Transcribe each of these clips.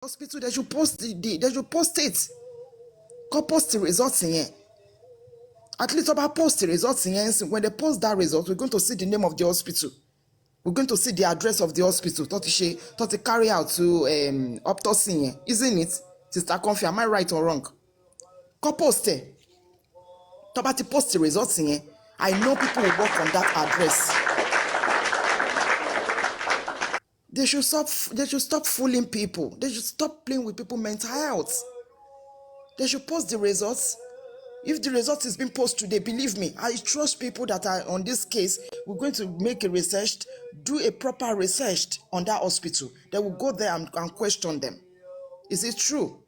hospital, they should post they should post it. Go post the results in here. At least about post the results in here. When they post that result, we're going to see the name of the hospital. We're going to see the address of the hospital. Thought to carry out to autopsy, isn't it? Sister Comfy, am I right or wrong? Go post it. Talk about the post the results in here. I know people will work on that address. They should stop fooling people. They should stop playing with people's mental health. They should post the results. If the result is being posted today, believe me, I trust people that are on this case. We're going to make a research, do a proper research on that hospital. They will go there and question them. Is it true?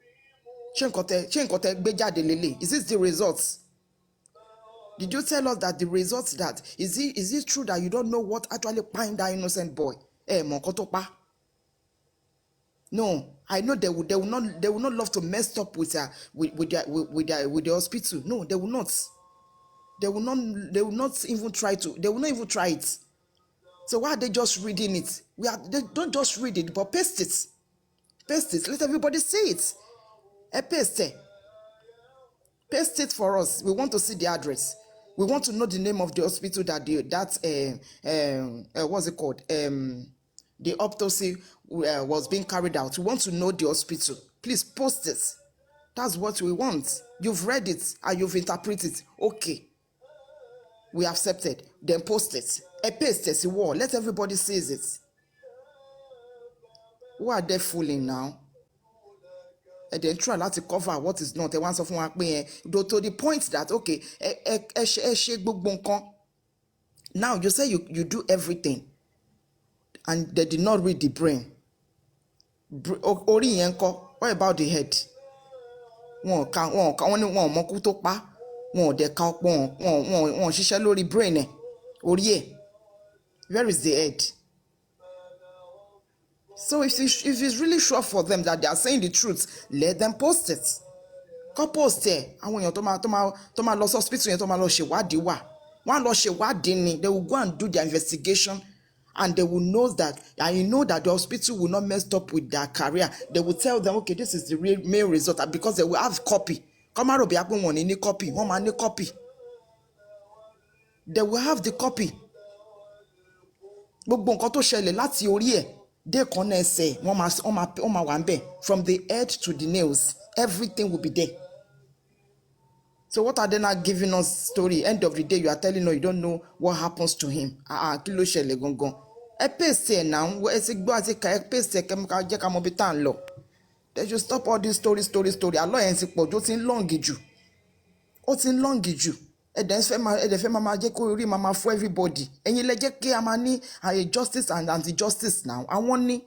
Is this the results? Did you tell us that the results that is it true that you don't know what actually find that innocent boy? No, I know they will not love to mess up with the hospital. No, they will not. They will not even try to. They will not even try it. So why are they just reading it? They don't just read it, but paste it. Paste it. Let everybody see it. Paste it. Paste it for us. We want to see the address. We want to know the name of the hospital that what's it called? The autopsy was being carried out. We want to know the hospital. Please post it. That's what we want. You've read it and you've interpreted it. Okay. We accepted. Then post it. Paste it. Let everybody see it. Who are they fooling now? And then try not to cover what is not. To the point that, okay, now you say you do everything and they did not read the brain. What about the head? Where is the head? So if it's really sure for them that they are saying the truth, let them post it. Go post it. And when you're Toma lost hospital, you're Toma lost Shewadiwa. One lost Shewadini, they will go and do their investigation and they will know that, and you know that the hospital will not mess up with their career. They will tell them, okay, this is the real main result, because they will have copy. Come out of one any copy, one man copy. They will have the copy. Gbogbo nǹkan tó ṣẹlẹ̀ láti orí ẹ̀ dé kan náà ẹsẹ̀ wọ́n máa wà ńbẹ̀ from the head to the nails, everything will be there. So what are they not giving us story? End of the day, you are telling us you don't know what happens to him. Kí ló ṣẹlẹ̀ gangan? Ẹ pèsè ẹ̀ náà, ẹ ti gbọ́ àti ẹ pèsè ẹ̀ kẹ́míkà jẹ́ ká mọ bí tá à ń lọ. They should stop all this story. Àlọ́ yẹn ti pọ̀ jù, ó ti ń lọ́ǹgì jù. Ó ti ń lọ́ǹgì jù. Ẹ̀dẹ̀ fẹ́ máa jẹ́ kó rí máa fún everybody. Ẹ̀yin lẹ jẹ́ kí a máa ní justice and anti-justice now. Àwọn ní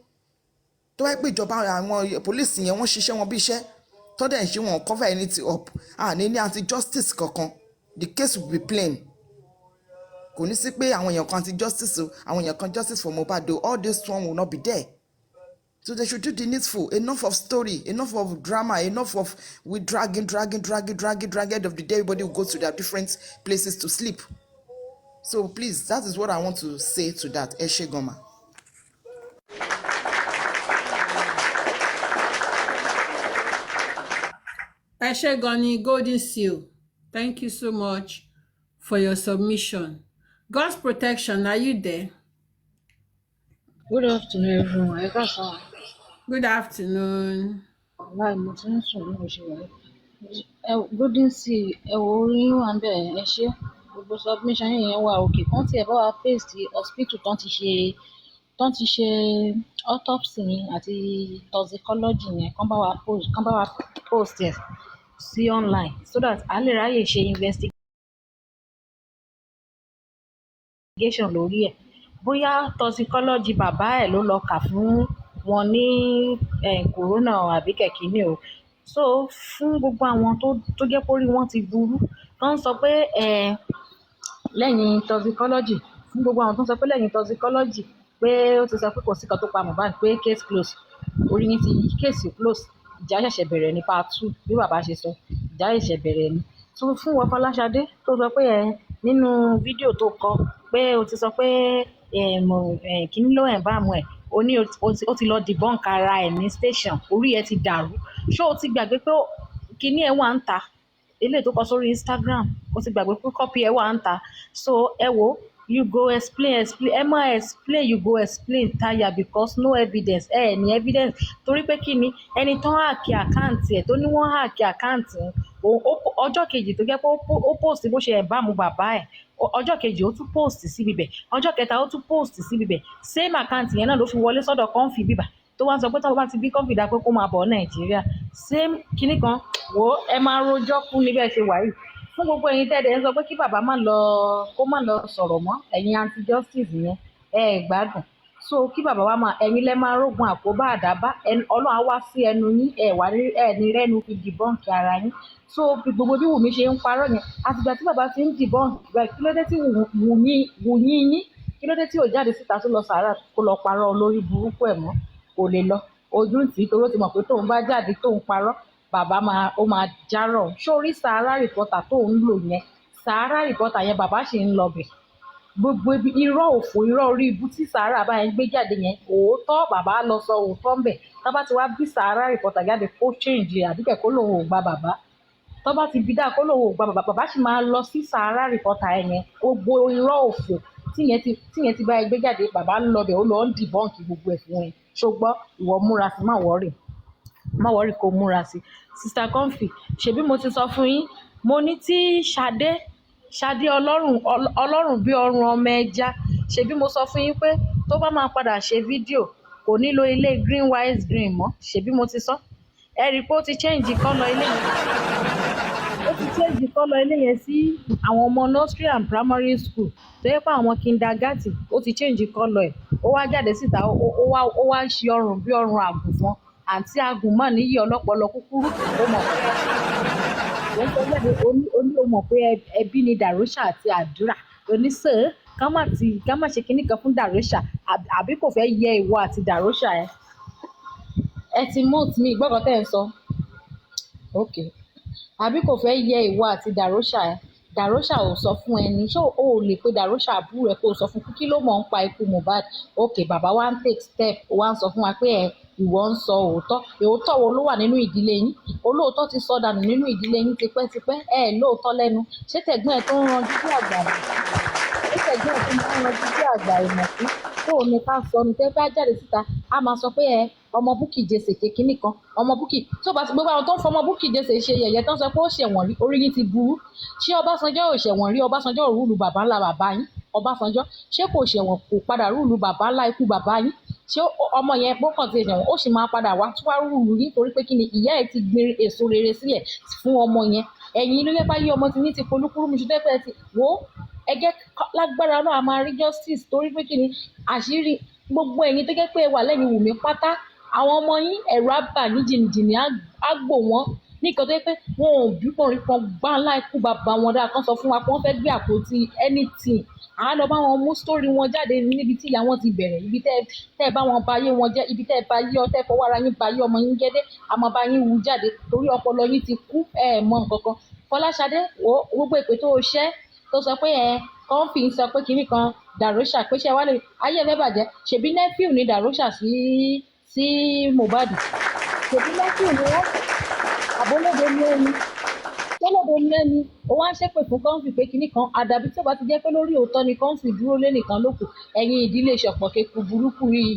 tó wáyé pé ìjọba àwọn police yẹn wọ́n ṣiṣẹ́ wọn bí iṣẹ́ tó dẹ̀ ń ṣe wọn cover anything up. Ní anti-justice kankan. The case will be plain. Kò ní sí pé àwọn èèyàn kan anti-justice o, àwọn èèyàn kan justice for Mohbad o. All this one will not be there. So they should do the needful. Enough of story, enough of drama, enough of we dragging. End of the day, everybody will go to their different places to sleep. So please, that is what I want to say to that. Eshe Goma. Eshe Goni, Golden Seal. Thank you so much for your submission. God's protection, are you there? Good afternoon, everyone. I got some. Good afternoon. Golden Seal, ẹ wo orí wà ń bẹ̀ ẹ ṣe gbogbo submission yẹn wà òkè kan tí ẹ bá wa paste hospital tán ti ṣe autopsy yẹn àti toxicology yẹn kán bá wa post ẹ sí online so that a lè ráyè ṣe investigation lórí ẹ̀ bóyá toxicology bàbá ẹ̀ ló lọ kà fún wọn ní corona àbí kẹ̀kínní o. So fún gbogbo àwọn tó jẹ́ pé orí wọn ti burú tó ń sọ pé lẹ́yìn toxicology fún gbogbo àwọn tó ń sọ pé lẹ́yìn toxicology pé ó ti sọ pé kò sí kan tó pa Mohbad pé case close, orí yín ti case close, ìjà ṣẹ̀ṣẹ̀ bẹ̀rẹ̀ ní part 2 bí bàbá ṣe sọ, ìjà ṣẹ̀ṣẹ̀ bẹ̀rẹ̀ ni. So fún wọn Fọláṣadé tó sọ pé nínú fídíò tó kọ pé o ti sọ pé kíní ló ẹ̀ bá mu ẹ̀ o ní o ti lọ debunk ara ẹ̀ ní station orí ẹ̀ ti dàrú ṣé o ti gbàgbé pé kinní ẹ̀ wà ń ta eléyìí tó kọ sórí Instagram o ti gbàgbé pé copy ẹ̀ wà ń ta so ẹ wo you go explain ẹ má explain you go explain tire because no evidence ní evidence torí pé kí ni ẹni tán háàkì àkáǹtì ẹ̀ tó ní wọ́n háàkì àkáǹtì ọjọ́ kejì tó jẹ́ pé ó post bó ṣe ẹ̀ bá mu bàbá ẹ̀ ọjọ́ kejì ó tún post síbi bẹ̀ ọjọ́ kẹta ó tún post síbi bẹ̀ same àkáǹtì yẹn náà ló fi wọlé sọ́dọ̀ Comfy bíbà tó wá sọ pé táwọn bá ti bí Comfy dá pé kó máa bọ̀ Nàìjíríà same kinní kan wò ó ẹ máa rojọ́ kú níbẹ̀ ṣe wà yìí fún gbogbo ẹ̀yin tẹ́lẹ̀ ń sọ pé kí bàbá má lọ sọ̀rọ̀ mọ́ ẹ̀yin anti justice yẹn gbádùn so kí bàbá wa máa ẹ̀yin lẹ́ máa rógun àkóbá àdábá Ọlọ́run á wá sí ẹnu yín ní rẹ́nu fi dìbọ́ǹkì ara yín so gbogbo bí Wùmí ṣe ń parọ́ yẹn àtìgbà tí bàbá ti ń dìbọ́ǹkì rẹ̀ kí ló dé tí Wùmí yín kí ló dé tí ò jáde síta tó lọ sàárà kó lọ parọ́ olórí burúkú ẹ̀ mọ́ kò lè lọ ojú tì í torí ó ti mọ̀ pé tóun bá jáde tóun parọ́ bàbá ó máa járọ̀ sórí Sahara Reporter tó ń lò yẹn Sahara Reporter yẹn bàbá ṣì ń lọ bẹ̀ gbogbo ibi irọ́ òfò irọ́ orí ibú tí Sahara bá yẹn gbé jáde yẹn òótọ́ bàbá lọ sọ òótọ́ ń bẹ̀ tó bá ti wá bí Sahara Reporter jáde kó change àdúgbò kó lòun ò gba bàbá tó bá ti bí dáa kó lòun ò gba bàbá sì máa lọ sí Sahara Reporter yẹn gbogbo irọ́ òfò tíyẹn ti bá yẹn gbé jáde bàbá ń lọ bẹ̀ ó lọ ń dìbọ́ǹkì gbogbo ẹ̀ fún ẹ ṣùgbọ́n ìwọ múra sí má wọ́rì kó múra sí Sister Comfy ṣebí mo ti sọ fún yín mo ní tí Ṣadé ọlọ́run bí ọrùn ọmọ ẹja ṣebí mo sọ fún yín pé tó bá máa padà ṣe fídíò kò nílò ilé green white green mọ́ ṣebí mo ti sọ ẹ rí i pé ó ti change colour ilé yẹn sí àwọn ọmọ nursery and primary school tó yẹ pé àwọn kindergarten ó ti change colour ẹ̀ ó wá jáde síta ó wá ń ṣe ọrùn bí ọrùn àgùnfọn àǹtí agùnmọ̀ níyì ọlọ́pọlọ kúkúrú ó mọ̀ ó mọ̀ pé ẹbí ni Darosha àti àdúrà oníṣẹ́ ká má ṣe kinní kan fún Darosha àbí kò fẹ́ yẹ ìwọ àti Darosha ẹ ti mute mi ìgbọ́kàn tẹ́ ẹ sọ ok àbí kò fẹ́ yẹ ìwọ àti Darosha ò sọ fún ẹni ṣé o ò lè pe Darosha àbúrò ẹ kó o sọ fún kí ló mọ̀ ń pa ikú Mohbad ok bàbá wa ń take step ó wá ń sọ fún wa pé ìwọ ń sọ òótọ́ wo ló wà nínú ìdílé yín olóòótọ́ ti sọ dànù nínú ìdílé yín tipẹ́tipẹ́ lóòótọ́ lẹ́nu ṣé tẹ̀gbọ́n ẹ̀ tó ń ranjú bí àgbà ìmọ̀ sí tó o ní ká sọ ní tẹ́ bá jáde síta a máa sọ pé ọmọ Bukky Jesse kékeré kan ọmọ Bukky tó bá ti gbogbo àwọn tó ń fọmọ Bukky Jesse ṣe yẹ̀yẹ́ tán sọ pé ó ṣẹ̀wọ̀n rí orí yín ti burú ṣé Ọbásanjọ́ ò ṣẹ̀wọ̀n rí Ọbásanjọ́ ò rúlu bàbá ńlá bàbá yín Ọbásanjọ́ ṣé kò ṣẹ̀wọ̀n kò padà rúlu bàbá ńlá ikú bàbá yín ṣé ọmọ yẹn gbọ́kàn ti ṣẹ̀wọ̀n ó sì máa padà wá tún wá rúlu yín torí pé kí ni ìyá ẹ̀ ti gbin èso rere sílẹ̀ fún ọmọ yẹn ẹ̀yin ló yẹ bá yí ọmọ ti ní ti polúkúrú mi ṣùgbọ́n ẹ ti wò ó ẹgẹ́ lágbára náà a máa rí justice torí pé kí ni àṣírí gbogbo ẹ̀yin tó jẹ́ pé ẹ wà lẹ́yìn Wùmí pátá àwọn ọmọ yín ẹ̀rọ àbà ní jìnnìjìnnì á gbò wọ́n ní nǹkan tó yẹ pé wọn ò bí kọrin kan gbá ńlá ikú bàbá wọn dáa kan sọ fún wa pé wọ́n fẹ́ gbé àpótí anything àá lọ bá wọn mú sítórì wọn jáde níbi tí ìyá wọn ti bẹ̀rẹ̀ ibi tẹ́ bá wọn bayé wọn jẹ́ ibi tẹ́ bá yí ọtẹ́ fọwọ́ ara yín bayé ọmọ yín jẹ́ dé àmọ́ bá yín wú jáde torí ọpọlọ yín ti kú mọ nǹkan kan Fọláṣadé wo gbogbo èpè tó o ṣẹ́ tó sọ pé Comfy sọ pé kinní kan Darosha pé ṣe wá lè ayé ẹ fẹ́ bàjẹ́ ṣèbí nephew ni Darosha sí Mohbad ṣèbí nephew ni wọ́n àbólóde ní ẹni tọ́lọ́dọ̀ ní ẹni ó wá ń ṣépè fún Comfy pé kinní kan àdàbí tí ó bá ti jẹ́ pé lórí òótọ́ ni Comfy dúró lé nìkan lókù ẹ̀yin ìdílé ṣọ̀pọ̀ keku burúkú yìí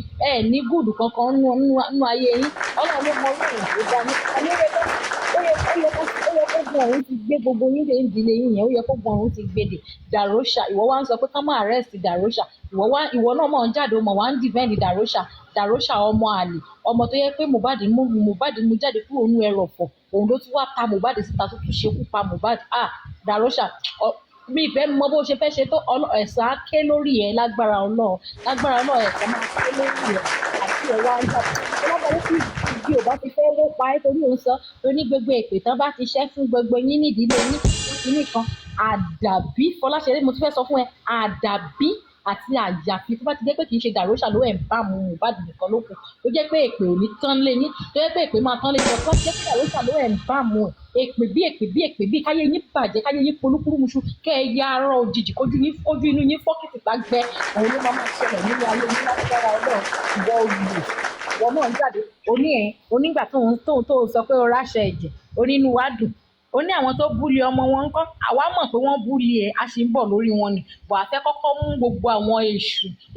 ní gùdù kankan nínú ayé yín Ọlọ́run ló mọ orí ìrìn tó dání ó yẹ kó gbọ́n òun ti gbé gbogbo yín dé ìdílé yín yẹn ó yẹ kó gbọ́n òun ti gbé dé Darosha ìwọ wá ń sọ pé ká má arrest Darosha ìwọ náà mọ̀ ń jáde mọ̀ wá ń defend Darosha ọmọ àlè ọmọ tó yẹ pé Mohbad mú jáde kúrò nínú ẹrọ̀fọ̀ òun ló tún wá ta Mohbad síta tó tún ṣekú pa Mohbad Darosha mi ìfẹ́ mọ bó ṣe fẹ́ ṣe tó ẹ̀sán á ké lórí ẹ̀ lágbára Ọlọ́run ẹ̀sán máa ké lórí ẹ̀ àti ẹ̀wà ń jà ọlọ́gbàá tí ìdí ò bá ti fẹ́ wó pa ẹ́ torí òun sọ oní gbogbo èpè tán bá ti ṣẹ́ fún gbogbo yín nídìílé yín nìkan àdàbí Fọláṣadé mo ti fẹ́ sọ fún ẹ àti àyàfi tó bá ti jẹ́ pé kì í ṣe Dàróṣà ló ẹ̀ ń bá mu Mohbad nìkan ló kù tó jẹ́ pé èpè ò ní tán lé yín tó jẹ́ pé èpè máa tán lé yín tó jẹ́ pé Dàróṣà ló ẹ̀ ń bá mu èpè bí káyé yín bàjẹ́ káyé yín polúkúrúmuṣu kẹ́ ẹ ya arọ òjijì kójú inú yín fọ́kìtì bá gbẹ òun ló máa ṣẹlẹ̀ nínú ayé yín lágbára Ọlọ́run ìwọ olùwò ìwọ náà ń jáde onígbà tóun sọ pé o ráṣẹ ẹ̀jẹ̀ onínú wa dùn ó ní àwọn tó búlì ọmọ wọn ńkọ́ àwa mọ̀ pé wọ́n búlì ẹ̀ a sì ń bọ̀ lórí wọn ni bọ̀ àfẹ́ kọ́kọ́ mú gbogbo àwọn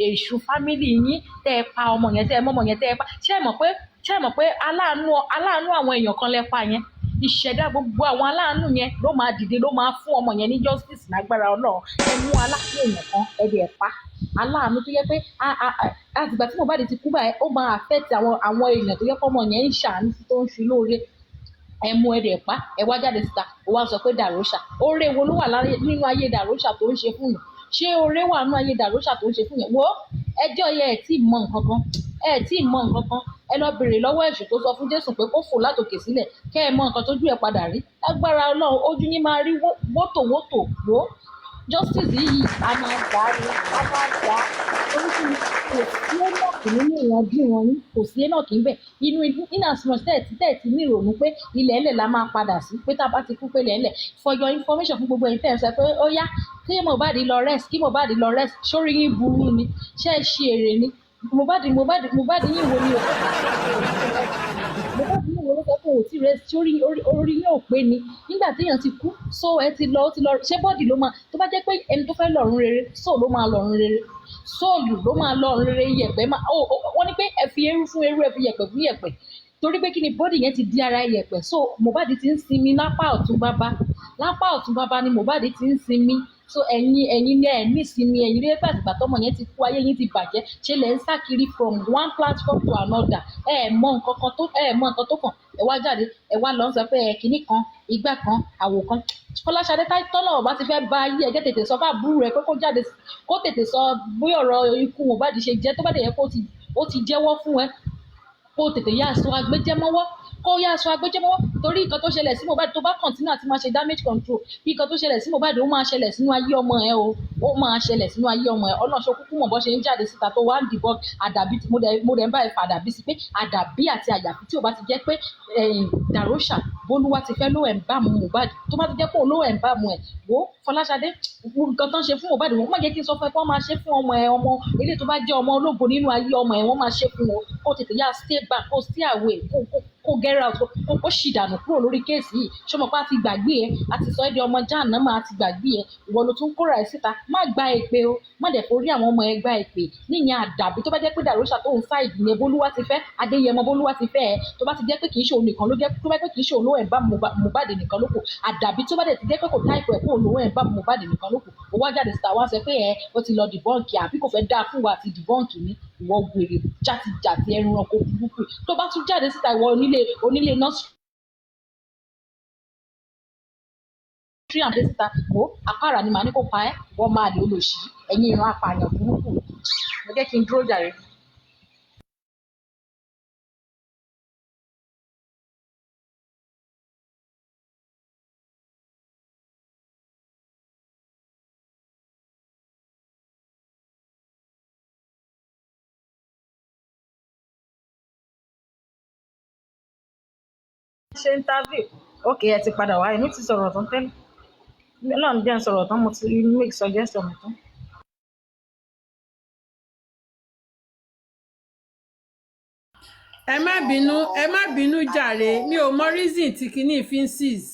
èṣù fámìlì yín tẹ́ ẹ pa ọmọ yẹn tẹ́ ẹ mọ́mọ yẹn tẹ́ ẹ pa ṣé ẹ mọ̀ pé aláàánú àwọn èèyàn kan lẹ pa yẹn ìṣẹ̀dá gbogbo àwọn aláàánú yẹn ló máa dìde ló máa fún ọmọ yẹn ní justice lágbára Ọlọ́run ẹ mú aláàánú èèyàn kan ẹ dẹ̀ pa aláàánú tó yẹ pé àtìgbà tí Mohbad ti kú báyìí ó máa affect àwọn èèyàn tó yẹ kọ́ ọmọ yẹn ń ṣàánú tó ń fi lóore ẹ mú ẹ dẹ̀ pa ẹ wá jáde síta ó wá sọ pé Dàróṣà oore wo ló wà nínú ayé Dàróṣà tó ń ṣe fún yàn ṣé oore wà nínú ayé Dàróṣà tó ń ṣe fún yàn wo ẹjọ́ yẹ ẹ tí ì mọ nǹkan kan ẹ lọ bèrè lọ́wọ́ èṣù tó sọ fún Jésù pé kó fò látòkè sílẹ̀ kẹ́ ẹ mọ nǹkan tójú ẹ padà rí lágbára Ọlọ́run ojú yín máa rí wótòwótò wò justice yìí a máa gbà á ní a máa gbà á oríṣiríṣi kò sí enoch nínú ìrànjú wọn ní kò sí enoch níbẹ̀ in as much tẹ́ẹ̀tì ní ìrònú pé ilẹ̀ ẹlẹ̀ la máa padà sí pé tá a bá ti kú pé ilẹ̀ ẹlẹ̀ for your information fún gbogbo ẹ̀yin tẹ́ ẹ̀ sọ pé ó yá kí Mohbad lọ rest sórí yín burú ni ṣé ẹ ṣe èrè ni Mohbad yín wo ni o Mohbad yín wo ló sọ pé òtí rẹ orí yín ò pé ni nígbà téèyàn ti kú so ẹ ti lọ ṣé bọ́ọ̀dì ló máa tó bá jẹ́ pé ẹni tó fẹ́ lọ́run rere soul ló máa lọ́run rere sóòlù ló máa lọ́run rere yẹ̀pẹ̀ wọ́n ní pé ẹ fi eérú fún eérú ẹ fi yẹ̀pẹ̀ fún yẹ̀pẹ̀ torí pé kí ni bọ́ọ̀dì yẹn ti di ara yẹ̀pẹ̀ so Mohbad ti ń sinmi lápá ọ̀tún bàbá ni Mohbad ti ń sinmi so ẹ̀yin ní ẹ̀ ní ìsinmi ẹ̀yin lé pé àtìgbà tọ́mọ yẹn ti kú ayé yín ti bàjẹ́ ṣe lẹ̀ ń sá kiri from one platform to another mọ nǹkan tó kàn ẹ wá jáde ẹ wá lọ sọ pé kinní kan igbá kan àwò kan Fọláṣadé tọ́lọ̀ ọba ti fẹ́ bá ayé ẹjẹ́ tètè sọ fáàbúrò rẹ pé kó jáde kó tètè sọ bóyá ọ̀rọ̀ ikú Mohbad ṣe jẹ́ tó bá dẹ̀ yẹ kó ó ti jẹ́wọ́ fún ẹ kó tètè yá aṣọ agbẹjẹmọ́wọ́ torí nǹkan tó ṣẹlẹ̀ sí Mohbad tó bá kọ̀ntínú àti máa ṣe damage control bí nǹkan tó ṣẹlẹ̀ sí Mohbad ó máa ṣẹlẹ̀ sínú ayé ọmọ ẹ ó máa ṣẹlẹ̀ sínú ayé ọmọ ẹ ọlọ́ṣọ kúkú mọ̀ bọ́ ṣe ń jáde síta tó wá ń dìbò àdàbí mo dẹ̀ ń bá ẹ fà àdàbí sí pé àdàbí àti àyàfi tí ò bá ti jẹ́ pé Dàróṣà bólúwa ti fẹ́ ló ẹ̀ ń bá mu Mohbad tó bá ti jẹ́ pé òun ló ẹ̀ ń bá mu ẹ̀ wò Fọláṣadé nǹkan tó ń ṣe fún Mohbad wọ́n má jẹ́ kí n sọ fún ẹ pé wọ́n máa ṣe fún ọmọ ilé tó bá jẹ́ ọmọ ológo nínú ayé ọmọ ẹ̀ wọ́n máa ṣe fún wọn kó tètè yá stay back kó stay away kó get out kó ṣì dànù kúrò lórí kéèsì yìí ṣọmọ pé a ti gbàgbé ẹ a ti sọ ẹ́ di ọmọ jáàná máa ti gbàgbé ẹ ìwọ ló tún kóra ẹ síta má gba èpè o má dẹ̀ forí àwọn ọmọ ẹ gba èpè níyẹn àdàbí tó bá jẹ́ pé Dàróṣà tó ń sáìdì yẹn bólúwa ti fẹ́ Adéyẹmọ bólúwa ti fẹ́ ẹ tó bá ti jẹ́ pé kì í ṣe òun nìkan ló jẹ́ tó bá jẹ́ pé kì í ṣe òun ló ẹ̀ ń bá Mohbad nìkan ló kù àdàbí tó bá dẹ̀ ti jẹ́ pé kò táìpù ẹ̀ pé òun ló ẹ̀ ń bá Mohbad nìkan ló kù ó wá jáde síta wá sọ pé ó ti lọ dìbọ́ǹkì àbí kò fẹ́ dáa fún wa àti dìbọ́ǹkì ní ìwọ gbèrè játijàti ẹranko burúkú tó bá tún jáde síta ìwọ onílé nọ́ọ̀sì àdé síta kó àpárá ni màá ní kó pa ẹ́ wọ́n máa lè olóṣì ẹ̀yin ìran apààyàn burúkú mo jẹ́ kí n dúró jàre. ṣe interview ok ẹ ti padà wá èmi ti sọ̀rọ̀ tán tẹ́lẹ̀ náà jẹ́ sọ̀rọ̀ tán mo ti make suggestion mi tán. ẹ má bínú jàre mi ò mọ reason tí kinní fi ń seize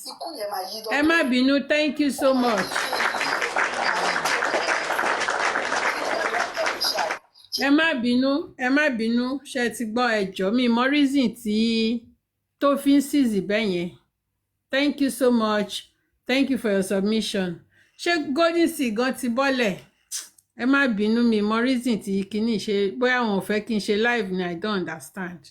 ẹ má bínú thank you so much. ẹ má bínú ṣe ti gbọ́ ẹjọ́ mi mọ reason tí tó fi ń seize bẹ́ẹ̀ yẹn thank you so much thank you for your submission ṣé golden sea gan ti bọ́lẹ̀ ẹ má bínú mi mọ reason tí kinní ṣe bóyá àwọn ò fẹ́ kí n ṣe live ni I don't understand.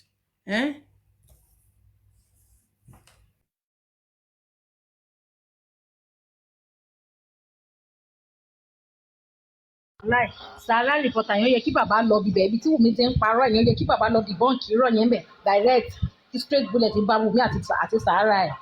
láì Sàrà rìpọ́tà yẹn yẹ kí bàbá lọ bíbẹ̀ ibi tí Wùmí ti ń parọ́ yẹn yẹ kí bàbá lọ dìbọ́ǹkì irọ́ yẹn bẹ̀ direct kí straight bullet bá Wùmí àti Sàrà ẹ̀.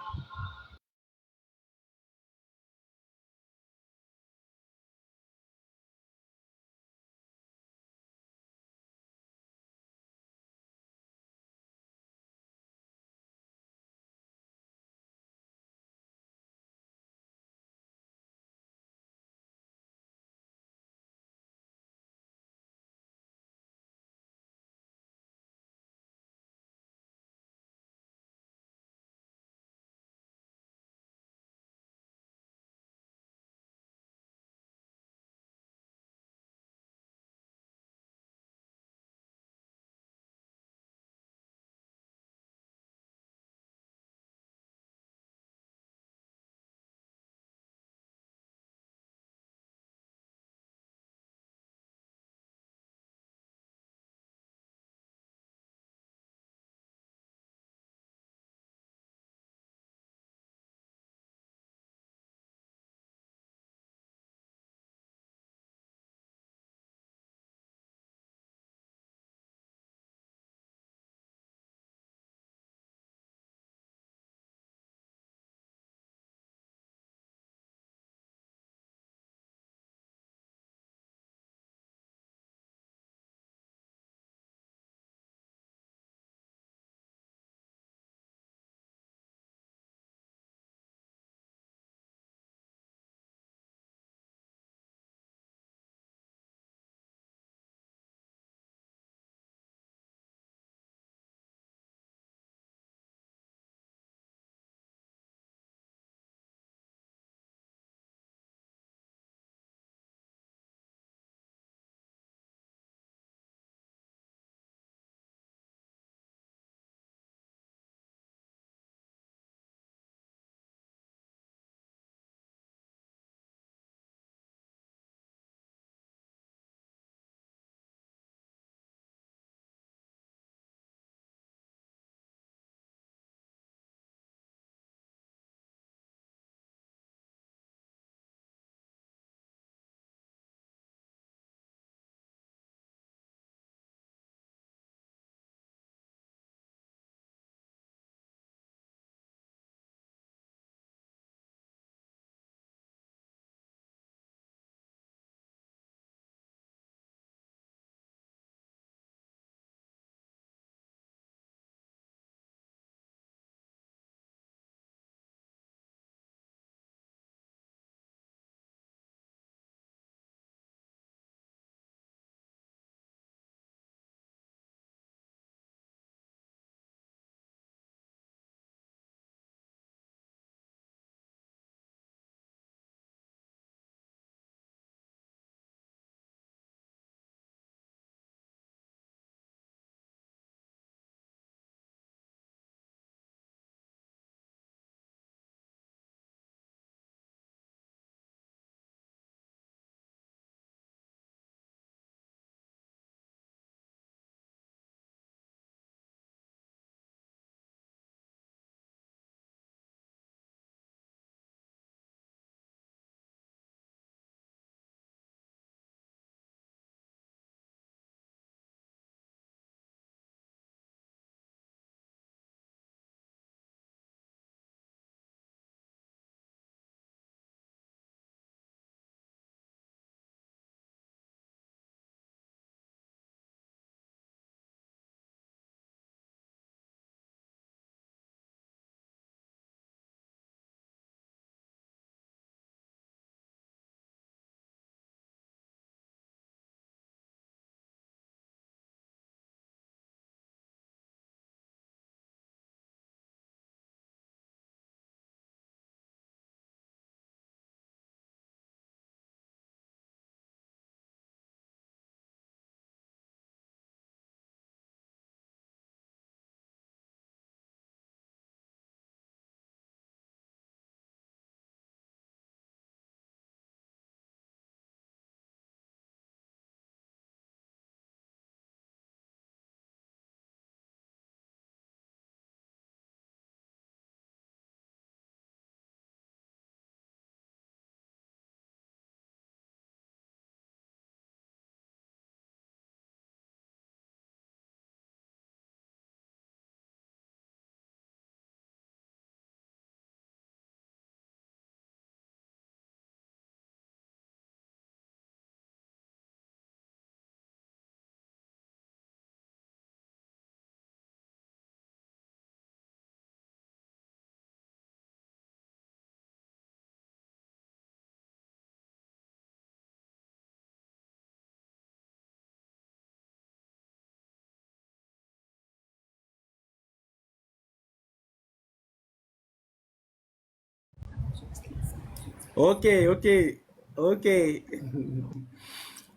Okay, okay, okay.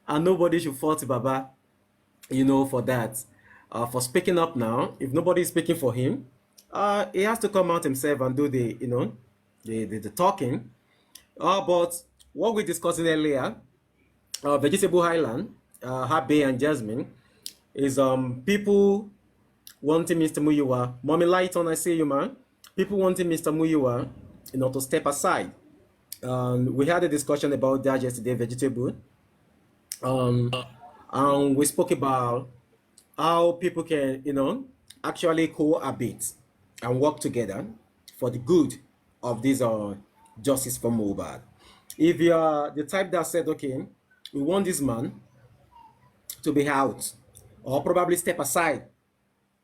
And nobody should fault Baba, for that. For speaking up now. If nobody is speaking for him, he has to come out himself and do the talking. But what we discussing earlier, Vegetable Highland, Habe and Jasmine, is people wanting Mr. Muyiwa. Mommy Lighton, I see you, man. People wanting Mr. Muyiwa, to step aside. We had a discussion about that yesterday, Vegetable. Um, and we spoke about how people can, actually cohabit and work together for the good of this justice for Mohbad. If you are the type that said, okay, we want this man to be out or probably step aside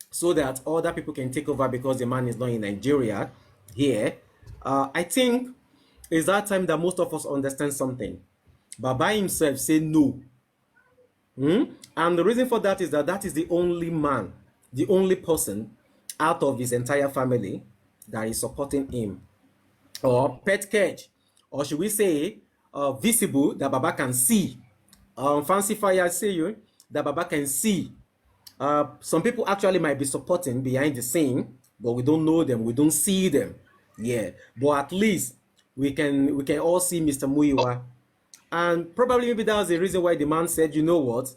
so that other people can take over because the man is not in Nigeria here, I think it's that time that most of us understand something. Baba himself say no. And the reason for that is that is the only man, the only person out of his entire family that is supporting him. Or pet cage, or should we say visible that Baba can see. Fancy fire say you that Baba can see. Some people actually might be supporting behind the scene, but we don't know them, we don't see them. Yeah, but at least we can all see Mr. Muiwa. And probably maybe that was the reason why the man said, you know what,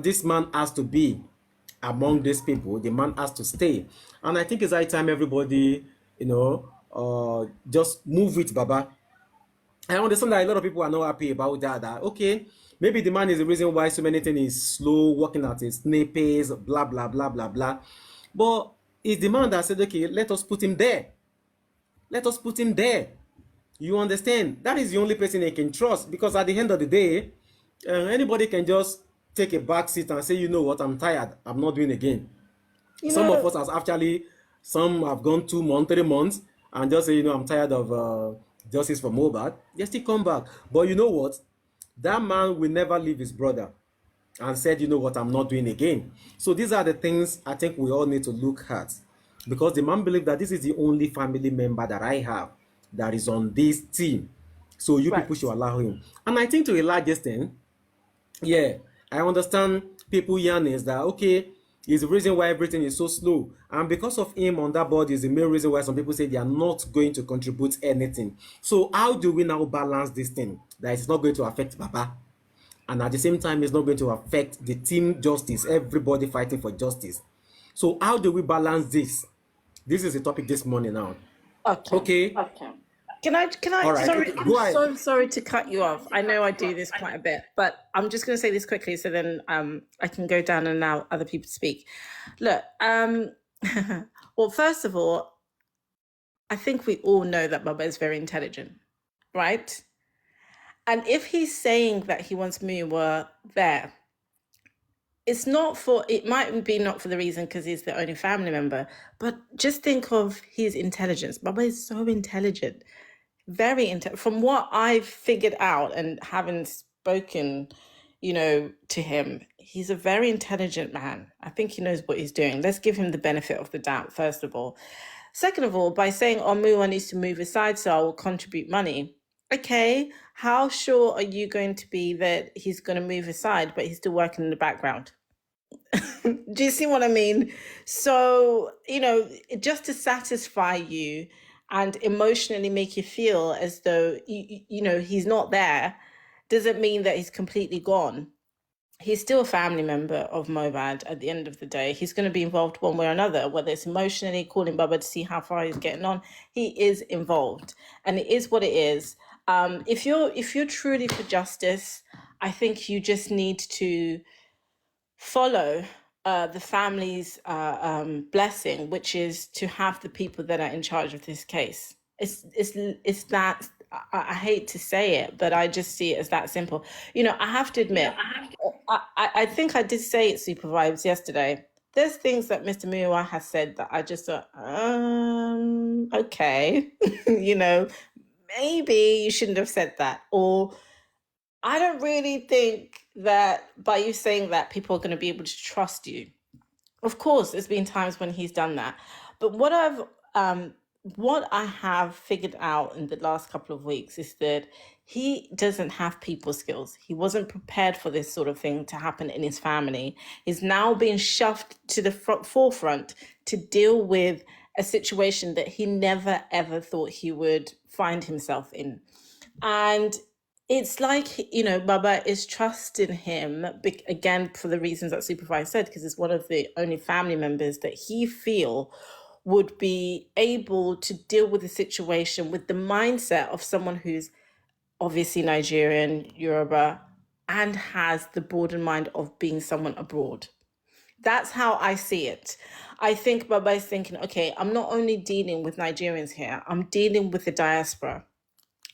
this man has to be among these people. The man has to stay. And I think it's high time everybody, just move with Baba. I understand that a lot of people are not happy about that. Okay, maybe the man is the reason why so many things is slow, working at his snail pace, blah, blah, blah, blah, blah. But it's the man that said, okay, let us put him there. Let us put him there. You understand? That is the only person they can trust, because at the end of the day, anybody can just take a back seat and say, you know what, I'm tired, I'm not doing again. Some of us has actually, some have gone 2 months, 3 months, and just say, I'm tired of justice for Mohbad. They still come back. But you know what? That man will never leave his brother and said, you know what, I'm not doing again. So these are the things I think we all need to look at, because the man believes that this is the only family member that I have that is on this team. So you people should allow him. And I think to a large extent, yeah, I understand people yarning is that, okay, is the reason why everything is so slow. And because of him on that board is the main reason why some people say they are not going to contribute anything. So how do we now balance this thing that it's not going to affect Baba? And at the same time, it's not going to affect the team justice, everybody fighting for justice. So how do we balance this? This is the topic this morning now. Okay. Okay. Can I, All right. sorry, Okay, go ahead. I'm so sorry to cut you off. I know I do this quite a bit, but I'm just going to say this quickly so then I can go down and allow other people to speak. Look, well, first of all, I think we all know that Baba is very intelligent, right? And if he's saying that he wants Muiwa there, it might be not for the reason because he's the only family member, but just think of his intelligence. Baba is so intelligent. From what I've figured out and having spoken, to him, he's a very intelligent man. I think he knows what he's doing. Let's give him the benefit of the doubt, first of all. Second of all, by saying, Muiwa needs to move aside so I will contribute money. Okay, how sure are you going to be that he's going to move aside, but he's still working in the background? Do you see what I mean? So, just to satisfy you and emotionally make you feel as though, he's not there, doesn't mean that he's completely gone. He's still a family member of Mohbad at the end of the day. He's going to be involved one way or another, whether it's emotionally calling Baba to see how far he's getting on. He is involved, and it is what it is. If you're truly for justice, I think you just need to follow the family's blessing, which is to have the people that are in charge of this case. It's that, I hate to say it, but I just see it as that simple. I have to admit, I think I did say it, Super Vibes, yesterday. There's things that Mr. Muiwa has said that I just thought, okay, maybe you shouldn't have said that. Or I don't really think that by you saying that, people are going to be able to trust you. Of course, there's been times when he's done that. But what I've what I have figured out in the last couple of weeks is that he doesn't have people skills. He wasn't prepared for this sort of thing to happen in his family. He's now being shoved to the forefront to deal with a situation that he never ever thought he would find himself in. And it's like, you know, Baba is trusting him, again, for the reasons that Supervisor said, because it's one of the only family members that he feel would be able to deal with the situation with the mindset of someone who's obviously Nigerian, Yoruba, and has the broader mind of being someone abroad. That's how I see it. I think Baba is thinking, okay, I'm not only dealing with Nigerians here, I'm dealing with the diaspora.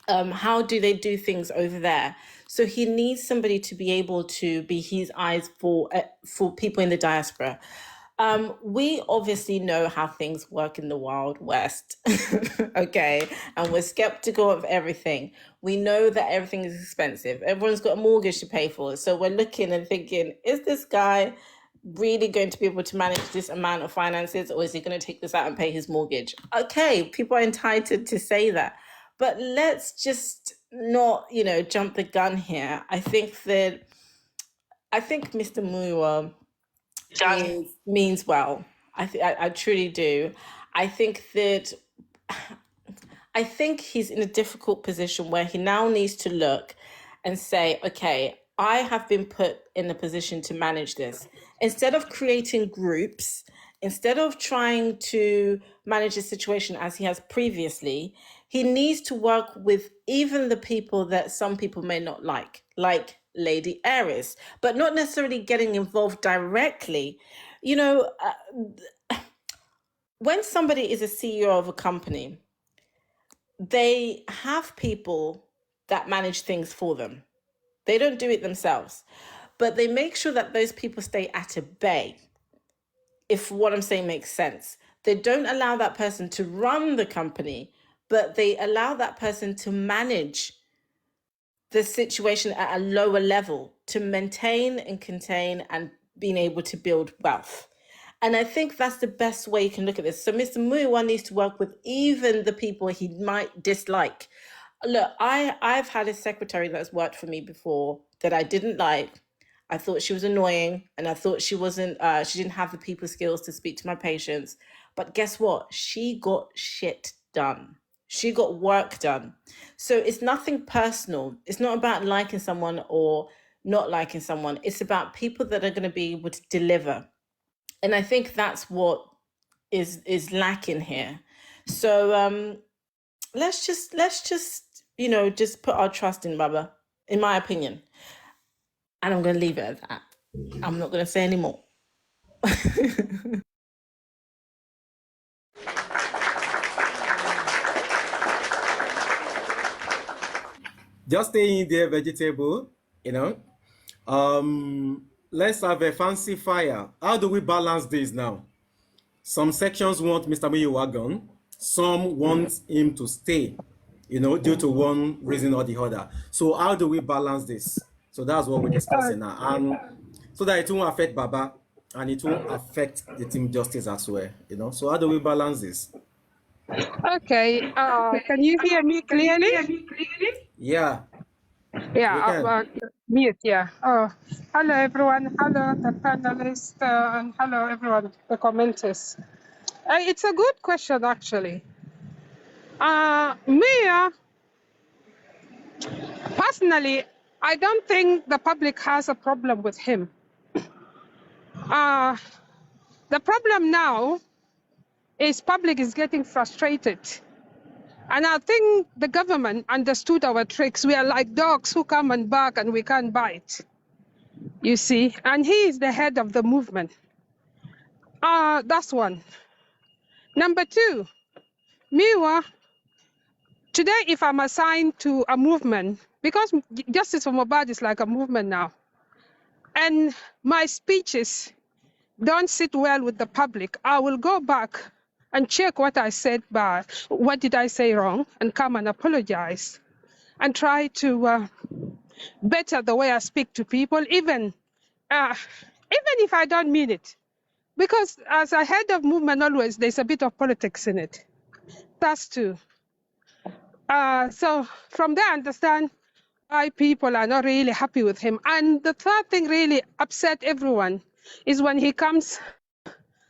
How do they do things over there? So he needs somebody to be able to be his eyes for people in the diaspora. We obviously know how things work in the Wild West, okay? And we're skeptical of everything. We know that everything is expensive. Everyone's got a mortgage to pay for. So we're looking and thinking, is this guy really going to be able to manage this amount of finances, or is he going to take this out and pay his mortgage? Okay, people are entitled to say that. But let's just not, you know, jump the gun here. I think Mr. Muiwa means well. I truly do. I think he's in a difficult position where he now needs to look and say, okay, I have been put in a position to manage this. Instead of creating groups, instead of trying to manage the situation as he has previously, he needs to work with even the people that some people may not like Lady Aries, but not necessarily getting involved directly. You know, when somebody is a CEO of a company, they have people that manage things for them. They don't do it themselves, but they make sure that those people stay at a bay, if what I'm saying makes sense. They don't allow that person to run the company, but they allow that person to manage the situation at a lower level to maintain and contain and being able to build wealth. And I think that's the best way you can look at this. So Mr. Muiwa needs to work with even the people he might dislike. Look, I've had a secretary that's worked for me before that I didn't like. I thought she was annoying, and I thought she didn't have the people skills to speak to my patients. But guess what? She got shit done. She got work done. So it's nothing personal. It's not about liking someone or not liking someone. It's about people that are going to be able to deliver. And I think that's what is lacking here. So let's just you know, just put our trust in Baba, in my opinion. And I'm going to leave it at that. I'm not going to say any more. Just stay in there, vegetable, you know. Let's have a fancy fire. How do we balance this now? Some sections want Mr. Muiwa gone. Some want him to stay, you know, due to one reason or the other. So how do we balance this? So that's what we're discussing now. And so that it won't affect Baba and it won't affect the team justice as well, you know. So how do we balance this? Okay, can you hear me clearly? Yeah, Yeah, we can. mute, yeah. Oh, hello everyone. Hello the panelists and hello everyone, the commenters. It's a good question actually. Me, personally, I don't think the public has a problem with him. The problem now is public is getting frustrated. And I think the government understood our tricks. We are like dogs who come and bark and we can't bite, you see. And he is the head of the movement. That's one. Number two, Miwa, today if I'm assigned to a movement, because Justice for Mohbad is like a movement now, and my speeches don't sit well with the public, I will go back and check what I said, what did I say wrong, and come and apologize and try to better the way I speak to people, even if I don't mean it. Because as a head of movement, always there's a bit of politics in it. That's two. So from there, I understand why people are not really happy with him. And the third thing really upset everyone is when he comes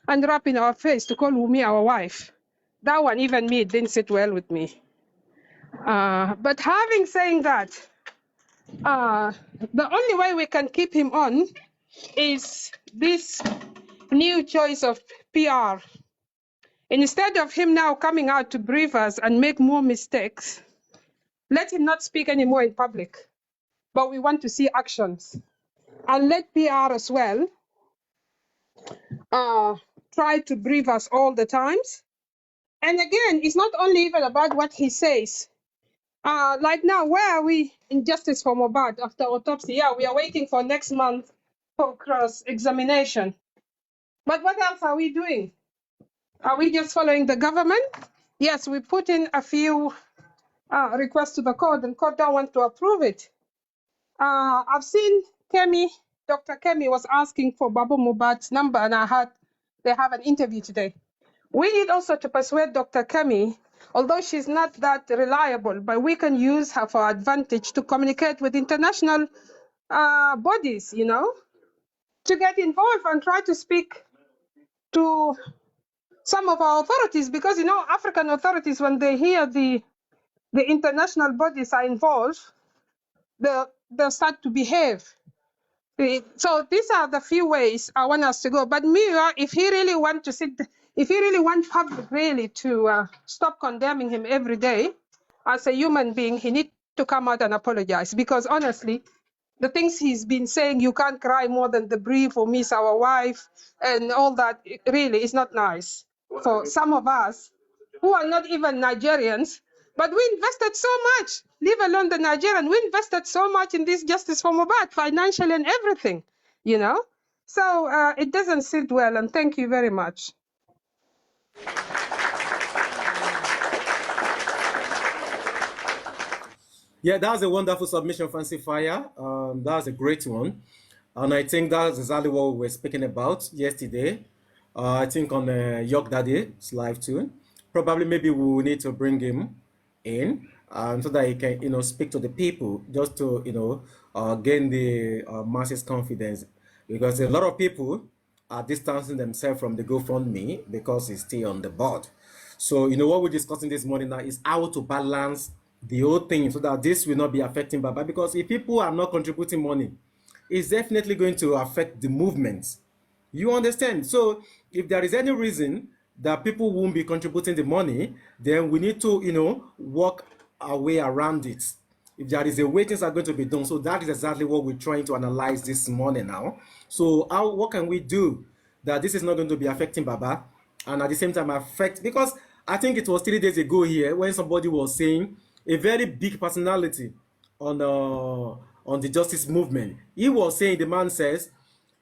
and rap in our face to call Wumi our wife. That one, even me, it didn't sit well with me. But having saying that, the only way we can keep him on is this new choice of PR. Instead of him now coming out to brief us and make more mistakes, let him not speak anymore in public. But we want to see actions. And let PR as well try to brief us all the times. And again, it's not only even about what he says. Like now, where are we in Justice for Mohbad after autopsy? Yeah, we are waiting for next month for cross-examination. But what else are we doing? Are we just following the government? Yes, we put in a few requests to the court, and court don't want to approve it. I've seen Kemi, Dr. Kemi was asking for Babu Mohbad's number, and I heard they have an interview today. We need also to persuade Dr. Kemi, although she's not that reliable, but we can use her for advantage to communicate with international bodies, you know, to get involved and try to speak to some of our authorities, because, you know, African authorities, when they hear the international bodies are involved, they'll start to behave. So these are the few ways I want us to go. But Mira, if he really want to sit, if he really want public really to stop condemning him every day as a human being, he needs to come out and apologize. Because honestly, the things he's been saying, you can't cry more than the brief or miss our wife and all that, it really is not nice for some of us who are not even Nigerians. But we invested so much, leave alone the Nigerian, we invested so much in this Justice for Mohbad, financially and everything, you know? So it doesn't sit well, and thank you very much. Yeah, that was a wonderful submission, Fancy Fire. That was a great one. And I think that's exactly what we were speaking about yesterday. I think on York Daddy's live too. Probably maybe we will need to bring him in so that he can, you know, speak to the people, just to, you know, gain the masses' confidence. Because a lot of people are distancing themselves from the GoFundMe because it's still on the board. So, you know, what we're discussing this morning now is how to balance the whole thing so that this will not be affecting Baba. Because if people are not contributing money, it's definitely going to affect the movement. You understand? So if there is any reason that people won't be contributing the money, then we need to, you know, work our way around it. If there is a way things are going to be done. So that is exactly what we're trying to analyze this morning now. So what can we do that this is not going to be affecting Baba and at the same time affect, because I think it was 3 days ago here when somebody was saying a very big personality on the justice movement. He was saying, the man says,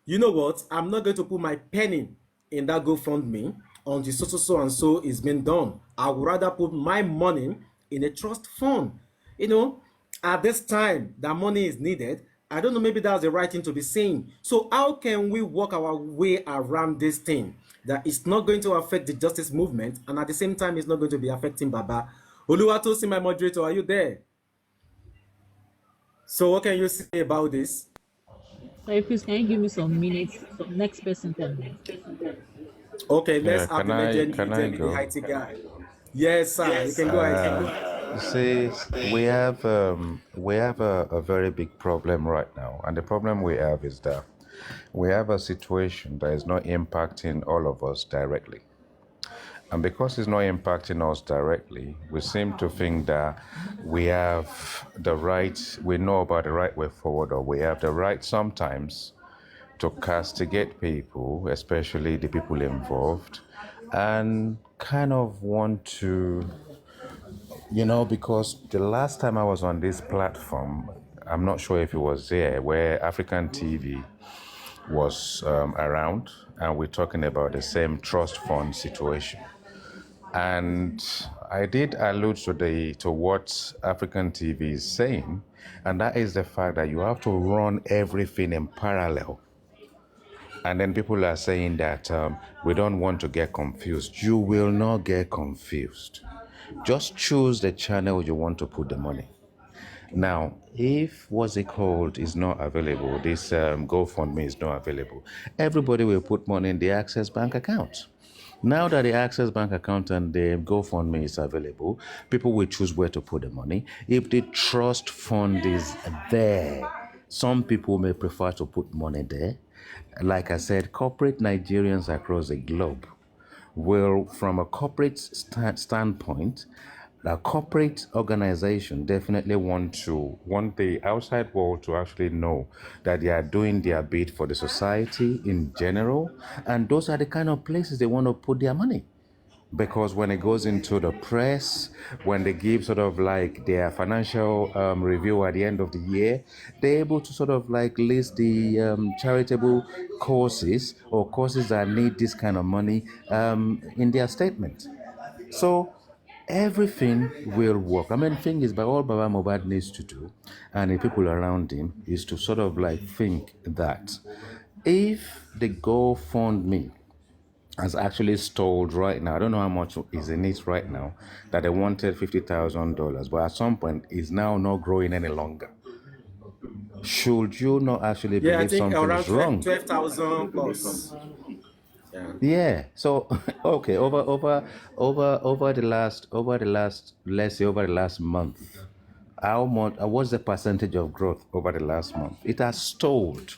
you know what, I'm not going to put my penny in that GoFundMe until so and so is being done. I would rather put my money in a trust fund. You know, at this time that money is needed, I don't know, maybe that's the right thing to be saying. So how can we work our way around this thing that it's not going to affect the justice movement and at the same time it's not going to be affecting Baba? Oluwatosin, my moderator, are you there? So what can you say about this? Sorry, please, can you give me some minutes? Next person, then. Okay, let's Yeah, have the legendary go? IT guy. Yes, sir. You can go ahead. See, we have a very big problem right now, and the problem we have is that we have a situation that is not impacting all of us directly. And because it's not impacting us directly, we seem to think that we have the right, we know about the right way forward, or we have the right sometimes to castigate people, especially the people involved, and kind of want to, you know, because the last time I was on this platform, I'm not sure if it was there, where African TV was around, and we're talking about the same trust fund situation. And I did allude to what African TV is saying, and that is the fact that you have to run everything in parallel. And then people are saying that we don't want to get confused. You will not get confused. Just choose the channel you want to put the money. Now, if what's it called is not available, this GoFundMe is not available, everybody will put money in the Access Bank account. Now that the Access Bank account and the GoFundMe is available, people will choose where to put the money. If the trust fund is there, some people may prefer to put money there. Like I said, corporate Nigerians across the globe will, from a corporate standpoint, the corporate organization definitely want the outside world to actually know that they are doing their bit for the society in general, and those are the kind of places they want to put their money. Because when it goes into the press, when they give sort of like their financial review at the end of the year, they're able to sort of like list the charitable causes or causes that need this kind of money in their statement. So everything will work. I mean, thing is, by all Baba Mohbad needs to do, and the people around him, is to sort of like think that if the GoFundMe has actually stalled right now, I don't know how much is in it right now, that they wanted $50,000, but at some point is now not growing any longer. Should you not actually Yeah, I believe think something around is wrong? 12,000 plus. Yeah. Yeah. So okay, over the last, let's say over the last month, how much? What's the percentage of growth over the last month? It has stalled.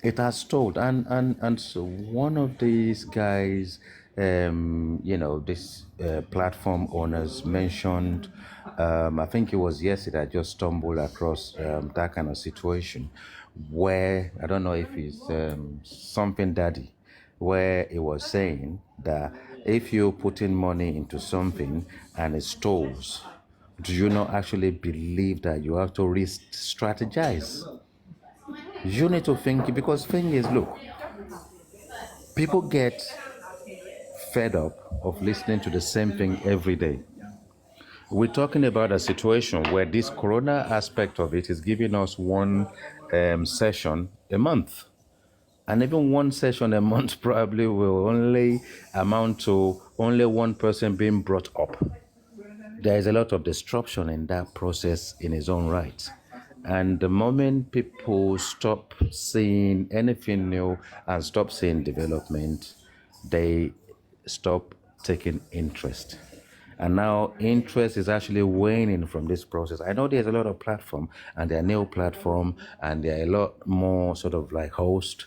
It has stalled, and so one of these guys, this platform owners mentioned. I think it was yesterday. I just stumbled across that kind of situation, where I don't know if it's something daddy, where it was saying that if you put in money into something and it stalls, do you not actually believe that you have to re-strategize? You need to think, because thing is, look, people get fed up of listening to the same thing every day. We're talking about a situation where this corona aspect of it is giving us one session a month. And even one session a month probably will only amount to only one person being brought up. There is a lot of disruption in that process in its own right. And the moment people stop seeing anything new and stop seeing development, they stop taking interest. And now interest is actually waning from this process. I know there's a lot of platform, and there are new platform, and there are a lot more sort of like hosts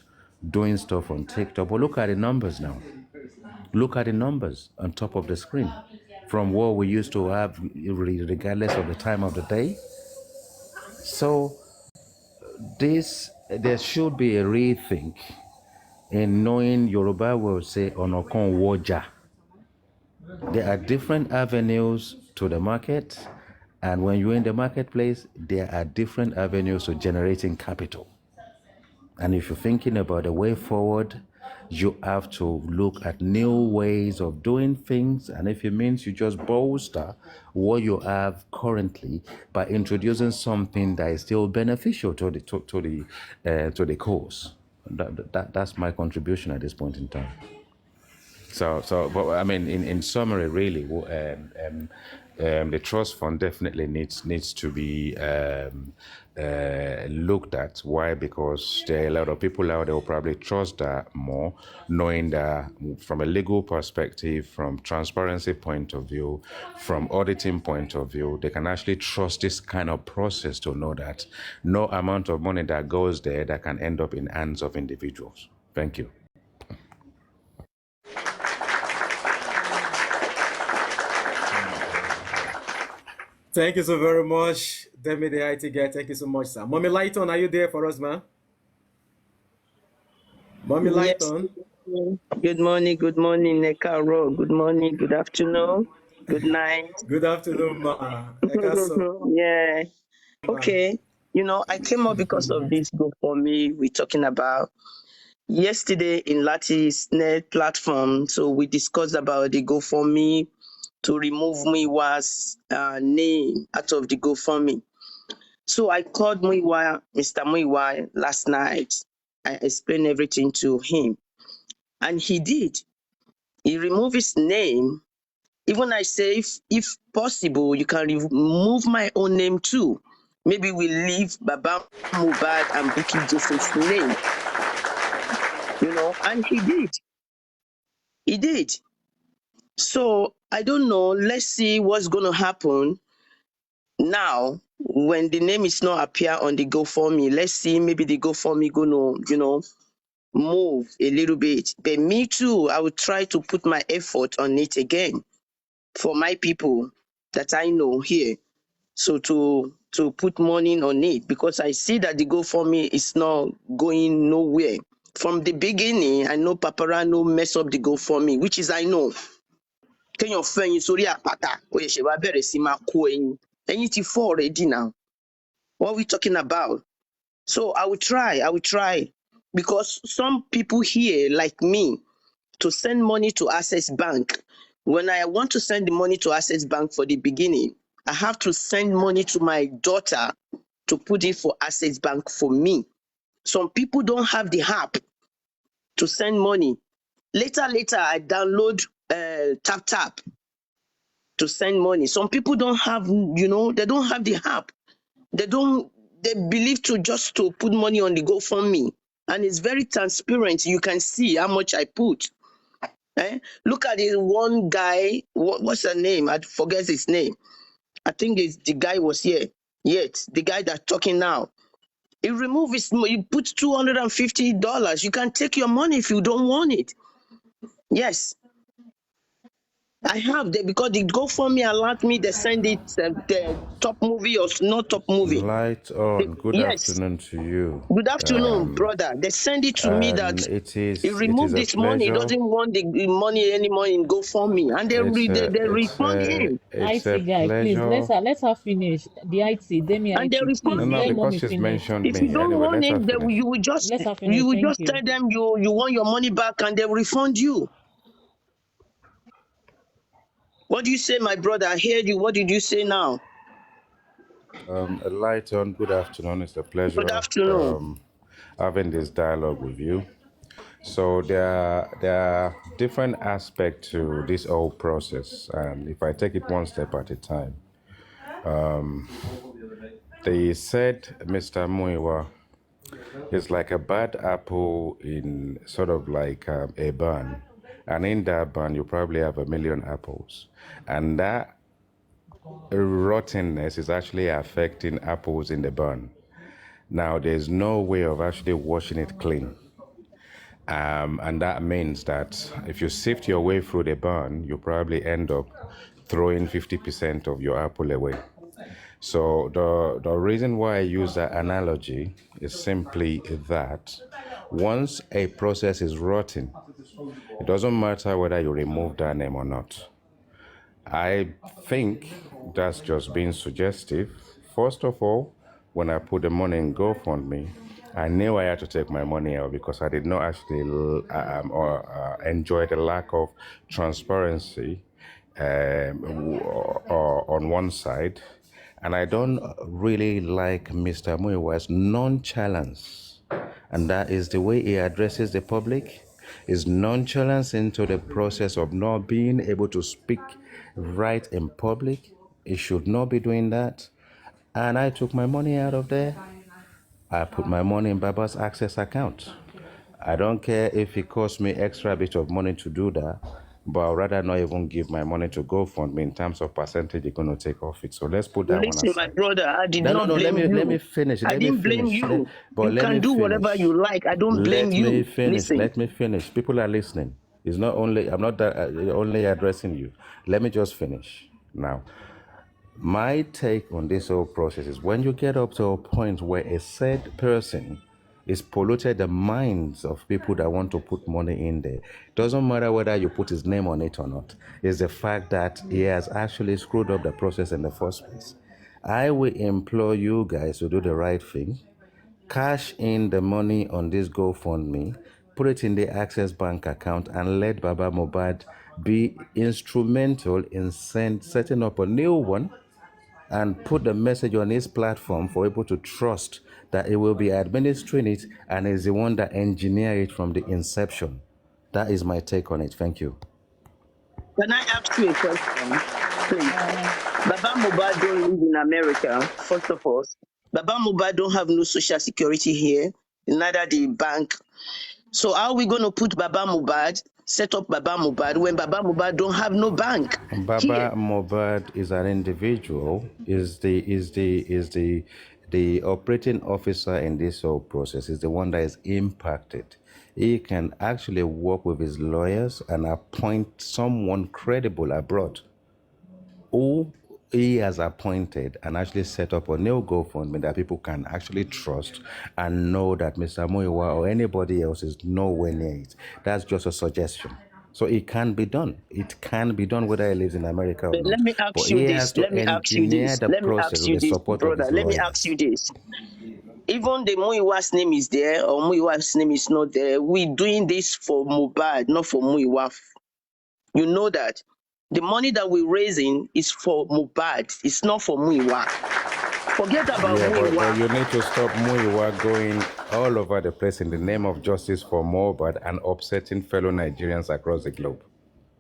doing stuff on TikTok. But look at the numbers now. Look at the numbers on top of the screen from what we used to have, regardless of the time of the day. So there should be a rethink in knowing Yoruba will say onokon woja. There are different avenues to the market, and when you're in the marketplace, there are different avenues to generating capital. And if you're thinking about the way forward, you have to look at new ways of doing things. And if it means you just bolster what you have currently by introducing something that is still beneficial to the cause, that's my contribution at this point in time. But I mean, in summary, really, the trust fund definitely needs to be looked at. Why? Because there are a lot of people out there who probably trust that more, knowing that from a legal perspective, from transparency point of view, from auditing point of view, they can actually trust this kind of process to know that no amount of money that goes there that can end up in hands of individuals. Thank you. Thank you so very much, Demi the IT guy. Thank you so much, sir. Mommy Lighton, are you there for us, man? Mommy Lighton. Good morning, Nekaro. Good morning, good afternoon, good night. Good afternoon, ma. Yeah. Okay. I came up because of this GoFundMe we're talking about. Yesterday in Lati's net platform, so we discussed about the GoFundMe to remove Muiwa's name out of the GoFundMe. So I called Mr. Muiwa last night I explained everything to him. And he did. He removed his name. Even I say, if possible, you can remove my own name too. Maybe we leave Baba Mubad and Bukky Joseph's name, and he did. He did. So I don't know. Let's see what's going to happen now when the name is not appear on the GoFundMe. Let's see, maybe the GoFundMe going to, move a little bit. But me too, I will try to put my effort on it again for my people that I know here. So to put money on it, because I see that the GoFundMe is not going nowhere. From the beginning, I know Paparano mess up the GoFundMe, which is I know. Kéèyàn fẹ̀yìn sórí àpáta, ó ṣẹ̀ṣẹ̀ wá bẹ̀rẹ̀ sí máa kó ẹyin. Ẹyin ti fall already now. What are we talking about? So I will try. Because some people here, like me, to send money to Access Bank, when I want to send the money to Access Bank for the beginning, I have to send money to my daughter to put it for Access Bank for me. Some people don't have the app to send money. Later, I download Tap to send money. Some people don't have, they don't have the app. They believe just to put money on the GoFundMe. And it's very transparent. You can see how much I put. Look at this one guy. What's the name? I forget his name. I think it's the guy was here. Yet the guy that's talking now. He removed he put $250. You can take your money if you don't want it. Yes. I have because the GoFundMe allowed me to send it the top movie or not top movie. Light on. Good Yes. afternoon to you. Good afternoon, brother. They send it to me that he removed this money. He doesn't want the money anymore in GoFundMe, and they refund him. It's IT a guy, please pleasure. let her finish. The IT, Demi And they IT, please refund No, let him. mommy because she's finish. mentioned If you me. don't Anyway, want let her it, then finish. you will just Let her finish. Thank you. tell them you want your money back, and they will refund you. What do you say, my brother? I heard you. What did you say now? Light on. Good afternoon. It's a Good pleasure afternoon. having this dialogue with you. So there are different aspects to this whole process, and if I take it one step at a time, they said Mr. Muiwa is like a bad apple in sort of like a barn, and in that barn you probably have 1,000,000 apples, and that rottenness is actually affecting apples in the barn. Now there's no way of actually washing it clean. And that means that if you sift your way through the barn, you probably end up throwing 50% of your apple away. So the reason why I use that analogy is simply that once a process is rotten, it doesn't matter whether you remove that name or not. I think that's just being suggestive. First of all, when I put the money in GoFundMe, I knew I had to take my money out because I did not actually enjoy the lack of transparency on one side. And I don't really like Mr. Muiwa's nonchalance. And that is the way he addresses the public, is nonchalance into the process of not being able to speak right in public. He should not be doing that. And I took my money out of there. I put my money in Baba's Access account. I don't care if it costs me extra bit of money to do that, but I'd rather not even give my money to GoFundMe in terms of percentage you're going to take off it. So let's put that one Listen, my aside. brother, I did No, not blame you. let me finish. I didn't blame you. But You let can me do whatever finish. you like. I don't blame Let you. me finish. Listen. Let me finish. People are listening. It's not only, I'm not only addressing you. Let me just finish. Now, my take on this whole process is when you get up to a point where a said person is polluted the minds of people that want to put money in there. Doesn't matter whether you put his name on it or not. It's the fact that he has actually screwed up the process in the first place. I will implore you guys to do the right thing. Cash in the money on this GoFundMe, put it in the Access Bank account, and let Baba Mubad be instrumental in setting up a new one and put the message on his platform for people to trust that he will be administering it and is the one that engineered it from the inception. That is my take on it. Thank you. Can I ask you a question, please? Baba Mohbad don't live in America, first of all. Baba Mohbad don't have no social security here, neither the bank. So how are we going to put Baba Mohbad, set up Baba Mohbad when Baba Mohbad don't have no bank Baba here? Mohbad is an individual, is the operating officer in this whole process, is the one that is impacted. He can actually work with his lawyers and appoint someone credible abroad who he has appointed and actually set up a new GoFundMe that people can actually trust and know that Mr. Muiwa or anybody else is nowhere near it. That's just a suggestion. So it can be done. It can be done whether he lives in America or But not. let me But ask you he this. has to Let me ask you engineer this. the Let me process ask with you the this, support of brother. his Let me ask lawyers. you this. Even the Muiwa's name is there or Muiwa's name is not there, we're doing this for Mohbad, not for Muiwa. You know that. The money that we're raising is for Mohbad. It's not for Muiwa. Forget about Yeah, but Muiwa. you need to stop Muiwa going all over the place in the name of justice for Mohbad and upsetting fellow Nigerians across the globe.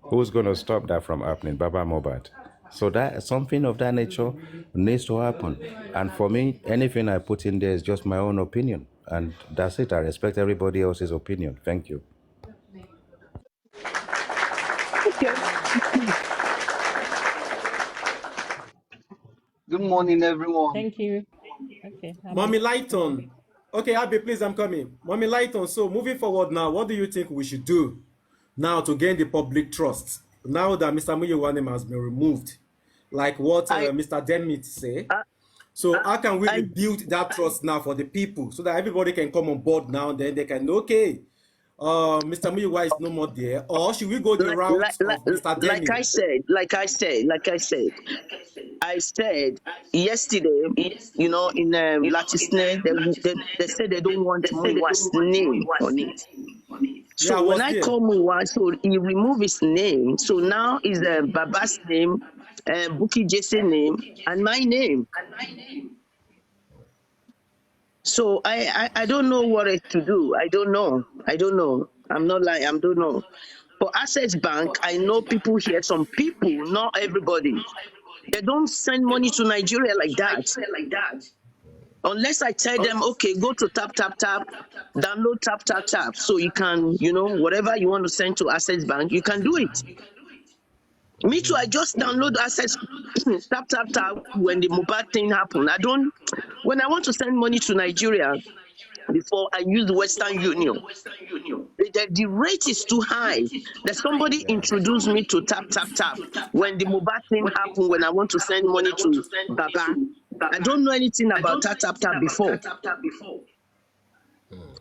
Who's going to stop that from happening? Baba Mohbad. So that something of that nature needs to happen. And for me, anything I put in there is just my own opinion. And that's it. I respect everybody else's opinion. Thank you. Okay. Good morning, everyone. Thank you. Okay. Mommy Lighton. Okay, Abby, please, I'm coming. Mommy Lighton, so moving forward now, what do you think we should do now to gain the public trust? Now that Mr. Muyiwa name has been removed, like what Mr. Demit say. So how can we rebuild that trust now for the people so that everybody can come on board now? Then they can, okay, Mr. Muyiwa is no more there. Or should we go the route of Mr. Demit? I said yesterday, you know, in Latisne, they said they don't want Muiwa's name on it. So Yeah, when I call Muiwa, so he removed his name. So now is Baba's name, Buki Jesse name, and my name. So I don't know what else to do. I don't know. I'm not lying. I don't know. For Access Bank, I know people here, some people, not everybody. They don't send money to Nigeria like that. Unless I tell them, okay, go to tap, download tap. So you can, you know, whatever you want to send to Access Bank, you can do it. Me too, I just download Access tap when the mobile thing happened. When I want to send money to Nigeria, before I use Western Union, the rate is too high. That somebody introduced me to tap. When the mobile thing happened, when I want to send money to Baba, I don't know anything about tap before.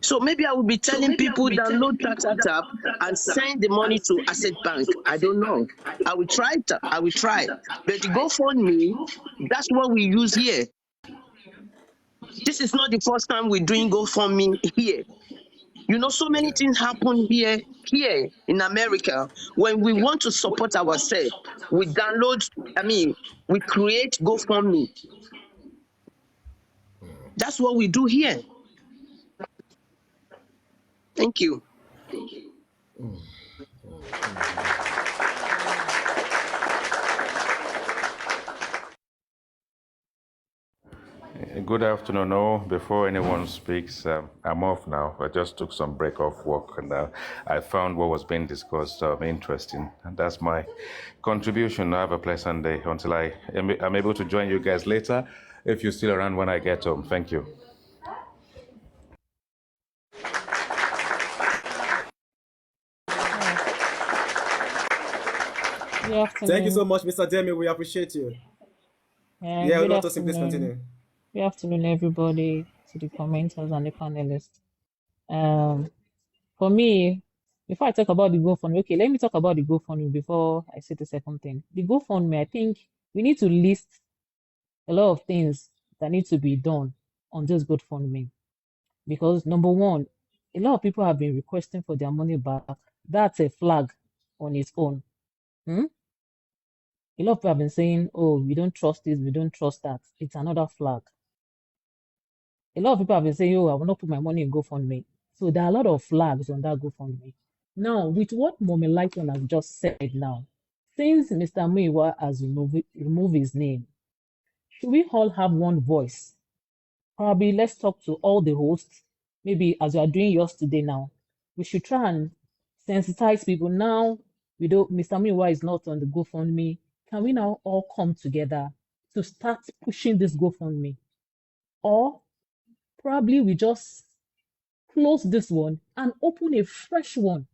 So maybe I will be telling people download tap and send the money to Asset Bank. I don't know. I will try it. But the GoFundMe, that's what we use here. This is not the first time we're doing GoFundMe here. You know, so many things happen here in America. When we want to support ourselves, we we create GoFundMe. That's what we do here. Thank you. Good afternoon. No, before anyone speaks, I'm off now. I just took some break off work and I found what was being discussed interesting. And that's my contribution. Have a pleasant day until I'm able to join you guys later if you're still around when I get home. Thank you. Thank you so much, Mr. Demi. We appreciate you. Yeah, good not to please afternoon. continue. Good afternoon, everybody, to the commenters and the panelists. For me, before I talk about the GoFundMe, okay, let me talk about the GoFundMe before I say the second thing. The GoFundMe, I think we need to list a lot of things that need to be done on this GoFundMe. Because number one, a lot of people have been requesting for their money back. That's a flag on its own. A lot of people have been saying, oh, we don't trust this, we don't trust that. It's another flag. A lot of people have been saying, oh, I will not put my money in GoFundMe. So there are a lot of flags on that GoFundMe. Now, with what Mommy Lighton has just said now, since Mr. Muiwa has removed his name, should we all have one voice? Probably let's talk to all the hosts. Maybe as we are doing yours today now, we should try and sensitize people. Now, Mr. Muiwa is not on the GoFundMe. Can we now all come together to start pushing this GoFundMe? Or probably we just close this one and open a fresh one.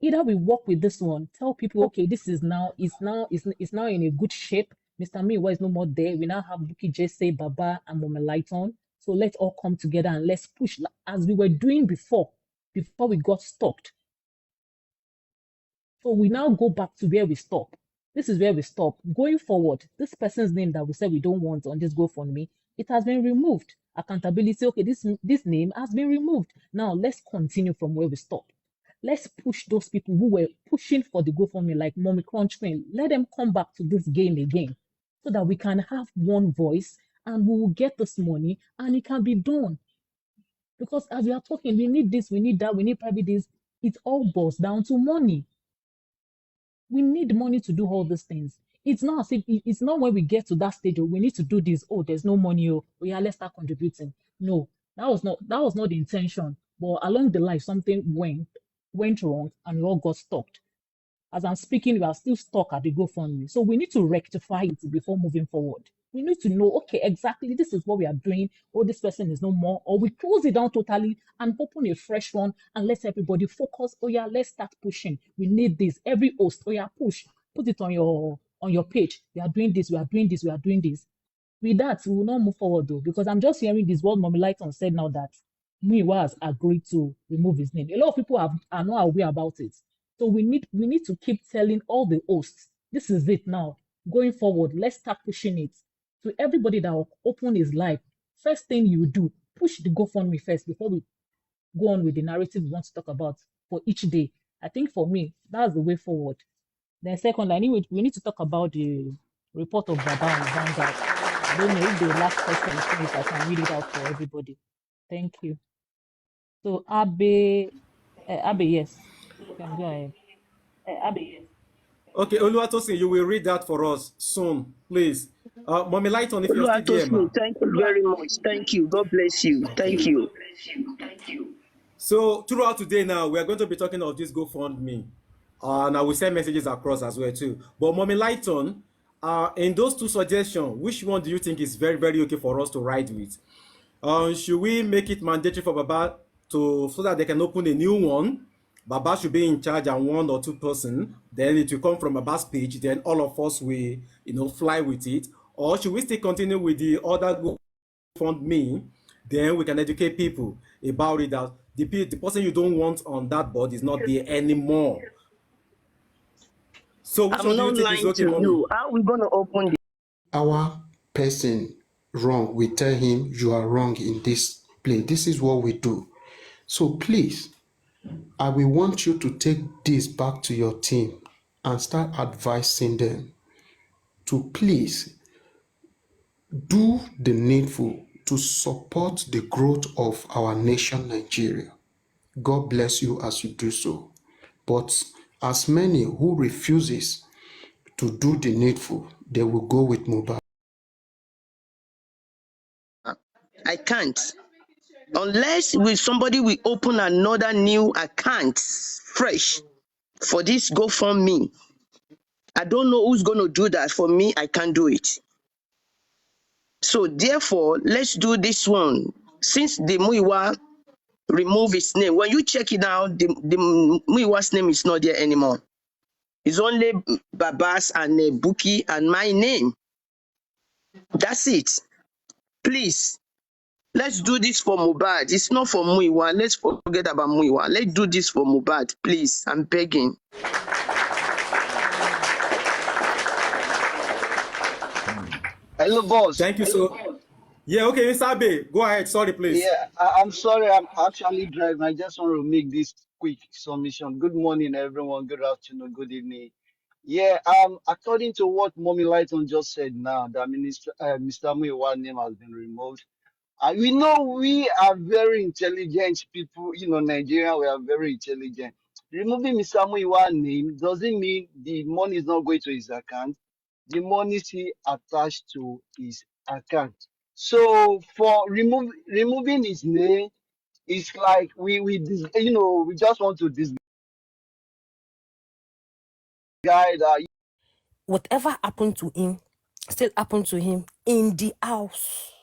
Either we work with this one, tell people, okay, this is now in a good shape. Mr. Muiwa is no more there. We now have Bukky Jesse, Baba, and Mommy Lighton. So let's all come together and let's push as we were doing before we got stopped. So we now go back to where we stopped. This is where we stop. Going forward, this person's name that we said we don't want on this GoFundMe, it has been removed. Accountability, okay, this name has been removed. Now let's continue from where we stopped. Let's push those people who were pushing for the GoFundMe, like Mommy Crunch Queen. Let them come back to this game again so that we can have one voice and we will get this money and it can be done. Because as we are talking, we need this, we need that, we need probably this. It all boils down to money. We need money to do all these things. It's not as if it's not when we get to that stage, we need to do this. Oh, there's no money. Oh, yeah, let's start contributing. No, that was not the intention. But along the line, something went wrong and we all got stopped. As I'm speaking, we are still stuck at the GoFundMe. So we need to rectify it before moving forward. We need to know, okay, exactly this is what we are doing. Oh, this person is no more. Or we close it down totally and open a fresh one and let everybody focus. Oh yeah, let's start pushing. We need this. Every host, oh yeah, push. Put it on your page. We are doing this, we are doing this, we are doing this. With that, we will not move forward though, because I'm just hearing this what Mommy Lighton said now that Muiwa has agreed to remove his name. A lot of people are not aware about it. So we need to keep telling all the hosts, this is it now. Going forward, let's start pushing it. To everybody that will open his life, first thing you do, push the GoFundMe first before we go on with the narrative we want to talk about for each day. I think for me, that's the way forward. Then second, we need to talk about the report of Baba and Vanguard. I don't know if the last question is finished, I can read it out for everybody. Thank you. So Abe, yes, you can go ahead. Okay, Oluwatosin, you will read that for us soon, please. Mommy Lighton, if you're still there, ma. Thank you very much. Thank you. God bless you. Thank you. So throughout today now, we are going to be talking of this GoFundMe. And I will send messages across as well too. But Mommy Lighton, in those two suggestions, which one do you think is very, very okay for us to ride with? Should we make it mandatory for Baba so that they can open a new one? Baba should be in charge and 1 or 2 person. Then it will come from Baba's page. Then all of us will, fly with it. Or should we still continue with the other GoFundMe? Then we can educate people about it, that the person you don't want on that board is not there anymore. So which one do you think is okay, Mommy? How are we going to open the our person wrong, we tell him you are wrong in this play. This is what we do. So please, I will want you to take this back to your team and start advising them to please do the needful to support the growth of our nation, Nigeria. God bless you as you do so. But as many who refuses to do the needful, they will go with Mohbad. I can't. Unless somebody will open another new account fresh for this GoFundMe. I don't know who's going to do that. For me, I can't do it. So therefore, let's do this one. Since the Muiwa remove his name, when you check it out, the Muiwa's name is not there anymore. It's only Baba's and Bukky and my name. That's it. Please, let's do this for Mohbad. It's not for Muiwa. Let's forget about Muiwa. Let's do this for Mohbad. Please, I'm begging. Hello, boss. Thank you so. Yeah, okay, Mr. Abe, go ahead. Sorry, please. Yeah, I'm sorry, I'm actually driving. I just want to make this quick submission. Good morning, everyone. Good afternoon, good evening. Yeah, according to what Mommy Lighton just said now, that Mr. Muiwa's name has been removed. We know we are very intelligent people, Nigeria, we are very intelligent. Removing Mr. Muiwa's name doesn't mean the money is not going to his account. The money is still attached to his account. So for removing his name, it's like we just want to this guy that Whatever happened to him still happened to him in the house.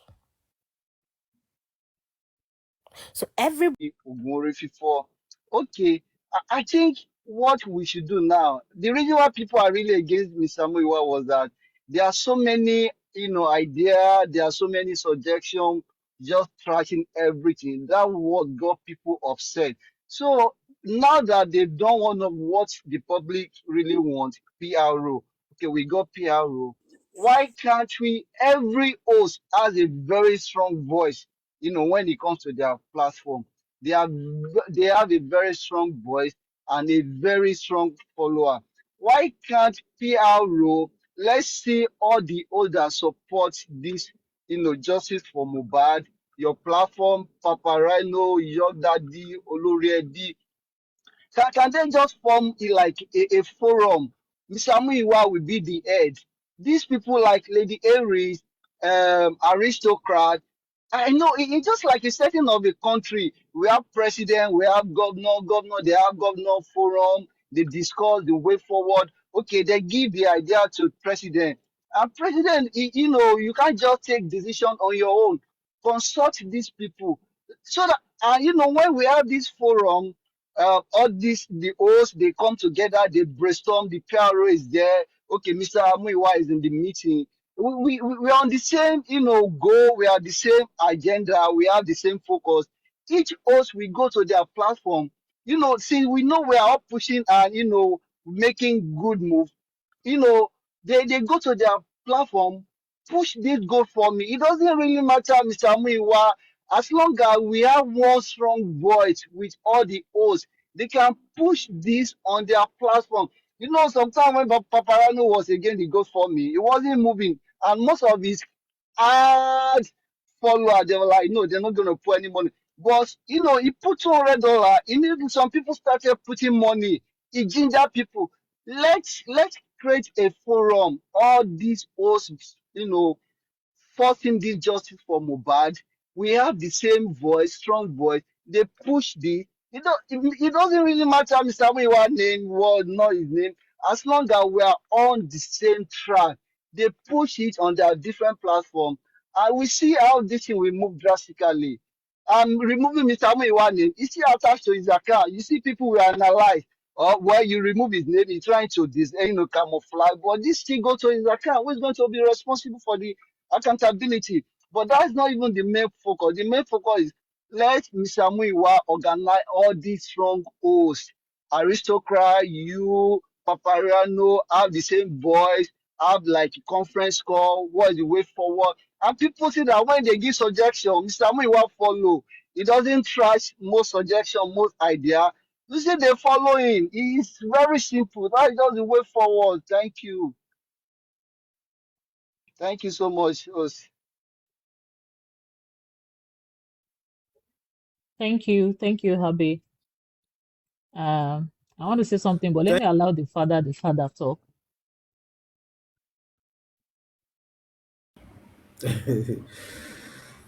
So every Ogumore for. Okay, I think what we should do now, the reason why people are really against Mr. Muiwa was that there are so many, ideas, there are so many suggestions, just trashing everything. That what got people upset. So now that they've done one of what the public really want, PRO. Okay, we got PRO. Why can't we? Every host has a very strong voice, when it comes to their platform. They have a very strong voice and a very strong follower. Why can't PRO, let's see all the others support this, justice for Mohbad, your platform, Papa Rhino, York Daddy, Oloriedi, can they just form like a forum? Mr. Muiwa will be the head. These people like Lady Aries, aristocrat. I know it's just like a setting of a country. We have president, we have governor, they have governor forum, they discuss the way forward. Okay, they give the idea to president. And president, you can't just take decision on your own. Consult these people. So that when we have this forum, all these the hosts they come together, they brainstorm. The PRO is there. Okay, Mr. Muiwa is in the meeting. We are on the same goal. We are the same agenda. We have the same focus. Each host we go to their platform. Since we know we are all pushing and making good move, they go to their platform, push this goal for me. It doesn't really matter, Mr. Muiwa, as long as we have one strong voice with all the hosts, they can push this on their platform. Sometimes when Paparano was again the goal for me, it wasn't moving, and most of his ads followers, they were like, no, they're not gonna put any money. But he put $200. Some people started putting money. He ginger people. Let's create a forum. All these hosts, forcing this justice for Mohbad. We have the same voice, strong voice. They push the. It doesn't really matter, Mr. Muiwa's name, was not his name. As long as we are on the same track, they push it on their different platform, and we see how this thing will move drastically. Removing Mr. Muiwa's name, is still attached to his account. You see, people will analyze, or where you remove his name, he's trying to camouflage, but this still go to his account. Who's going to be responsible for the accountability? But that's not even the main focus. The main focus is let Mr. Muiwa organize all these strong hosts, aristocrat, you, Papariano, have the same voice, have like a conference call, what is the way forward? And people see that when they give suggestion, Mr. Muiwa follow. He doesn't trash most suggestion, most idea. You see, they follow him. It's very simple. That's just the way forward. Thank you. Thank you so much, host. Thank you, Habi. I want to say something, but let me allow the father talk.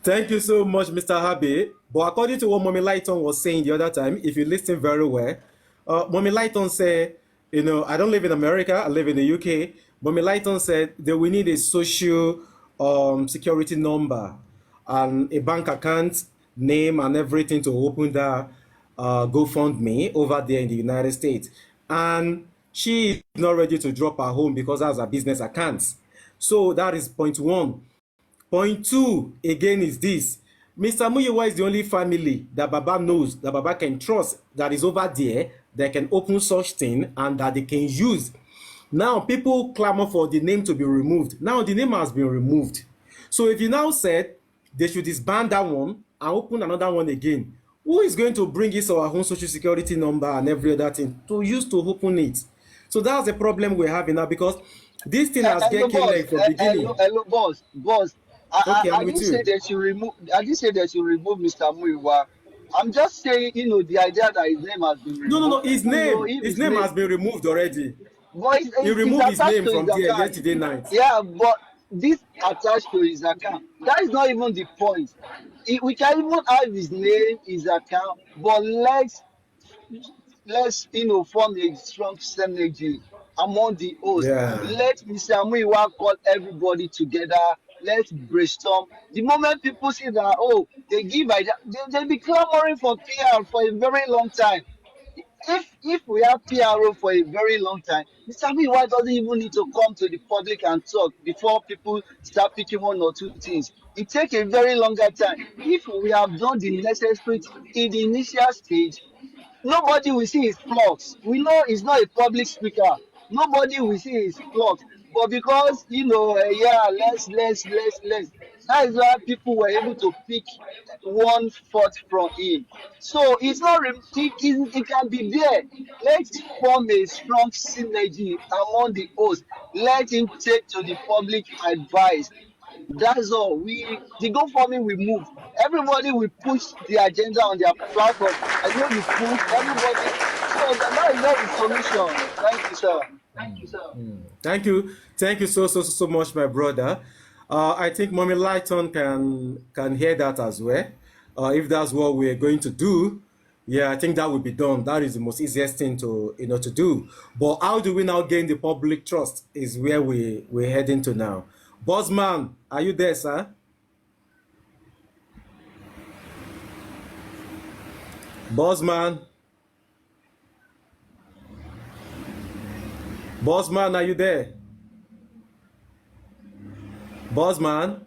Thank you so much, Mr. Habe. But according to what Mommy Lighton was saying the other time, if you listen very well, Mommy Lighton said, I don't live in America, I live in the UK. Mommy Lighton said that we need a social security number and a bank account name and everything to open that GoFundMe over there in the United States. And she is not ready to drop her home because that's her business account. So that is point one. Point two, again, is this. Mr. Muiwa is the only family that Baba knows, that Baba can trust, that is over there, that can open such thing and that they can use. Now, people clamor for the name to be removed. Now, the name has been removed. So if you now said they should disband that one and open another one again. Who is going to bring his or her own social security number and every other thing to use to open it? So that's the problem we're having now, because this thing has Hello, get killed boss. like from beginning. Hello, boss. Boss. Okay, I I'm with didn't say you. they should remove. I didn't say they should remove Mr. Muiwa. I'm just saying, the idea that his name has been No, no, no. removed. People know if His his name name, has been removed already. but He it's removed his attached name to his from there account. yesterday night. Yeah, but this attached to his account. That is not even the point. We can even have his name, his account, but let's form a strong synergy among the hosts. Yeah. Let Mr. Muiwa call everybody together. Let's brainstorm. The moment people see that, oh, they give idea, they'll be clamoring for PR for a very long time. If we have PRO for a very long time, Mr. Muiwa doesn't even need to come to the public and talk before people start picking one or two things. It takes a very longer time. If we have done the necessary in the initial stage, nobody will see his flaws. We know he's not a public speaker. Nobody will see his flaws. But because let's. That is why people were able to pick one fault from him. So it's not. It can be there. Let's form a strong synergy among the hosts. Let him take to the public advice. That's all. The GoFundMe will move. Everybody will push the agenda on their platform. I know you push everybody. So that is not the solution. Thank you, sir. Thank you so much, my brother. I think Mommy Lighton can hear that as well. If that's what we're going to do, yeah, I think that will be done. That is the most easiest thing to do. But how do we now gain the public trust is where we're heading to now. Bossman, are you there, sir? Bossman, are you there? Bossman?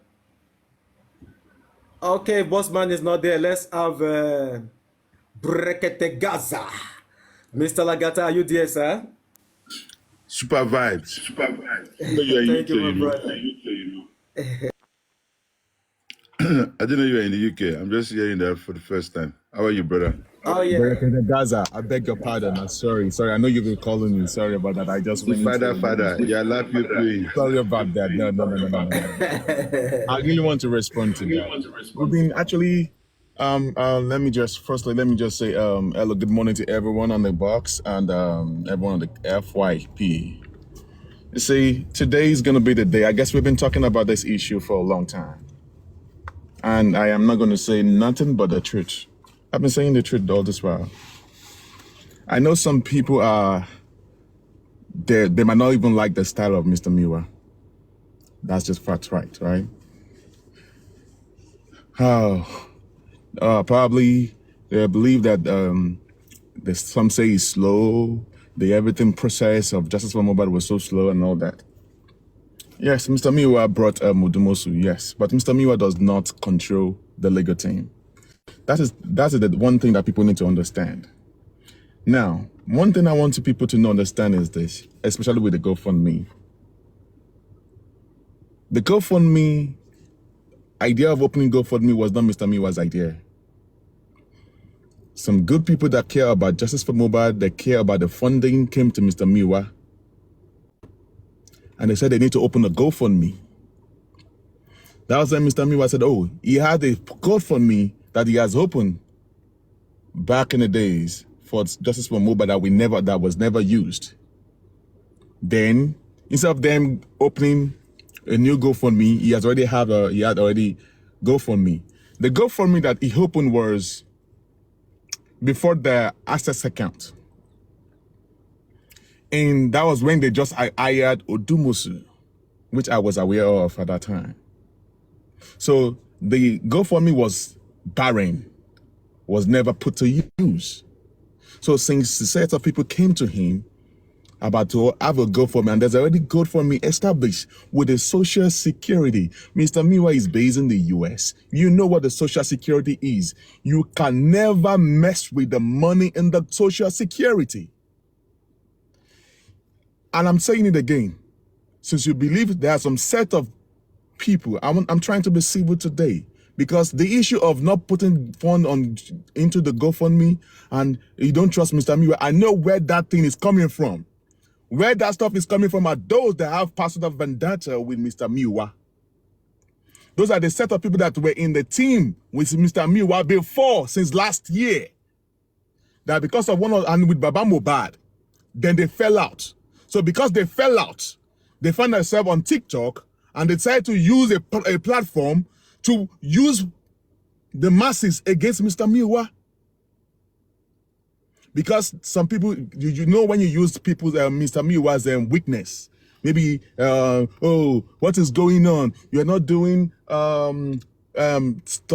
Okay, Bossman is not there. Let's have Brekete Gaza. Mr. Lagata, are you there, sir? Super vibes. Thank you, my brother. I didn't know you were in the UK. I'm just hearing that for the first time. How are you, brother? Oh, yeah. Gaza, I beg your pardon. I'm sorry. I know you've been calling me. Sorry about that. I just went Father, yeah, love you, please. Sorry about that. No. I really want to respond to that. We've been actually. Let me just say hello, good morning to everyone on the box and everyone on the FYP. You see, today is going to be the day. I guess we've been talking about this issue for a long time. And I am not going to say nothing but the truth. I've been saying the truth all this while. I know some people they might not even like the style of Mr. Muiwa. That's just facts, right? Probably they believe that some say he's slow. The everything process of Justice for Mohbad was so slow and all that. Yes, Mr. Muiwa brought Odumosu, yes, but Mr. Muiwa does not control the legal team. That is the one thing that people need to understand. Now, one thing I want people to understand is this, especially with the GoFundMe. The GoFundMe idea of opening GoFundMe was not Mr. Muiwa's idea. Some good people that care about Justice for Mohbad, that care about the funding, came to Mr. Muiwa and they said they need to open a GoFundMe. That was when Mr. Muiwa said, oh, he had a GoFundMe that he has opened back in the days for Justice for Mohbad that was never used. Then, instead of them opening a new GoFundMe, he had already GoFundMe. The GoFundMe that he opened was before the Access account. And that was when they just hired Odumosu, which I was aware of at that time. So the GoFundMe was barren, was never put to use. So since the set of people came to him about to have a GoFundMe, and there's already GoFundMe established with the Social Security. Mr. Muiwa is based in the US. You know what the Social Security is. You can never mess with the money in the Social Security. And I'm saying it again, since you believe there are some set of people, I'm trying to be civil today. Because the issue of not putting fund into the GoFundMe and you don't trust Mr. Miwa, I know where that thing is coming from. Where that stuff is coming from are those that have personal vendetta with Mr. Miwa. Those are the set of people that were in the team with Mr. Miwa before, since last year. That because of and with Baba Mohbad, then they fell out. So because they fell out, they found themselves on TikTok and they decided to use a platform to use the masses against Mr. Miwa. Because some people, you know, when you use people's Mr. Miwa's weakness, maybe oh, what is going on? You're not doing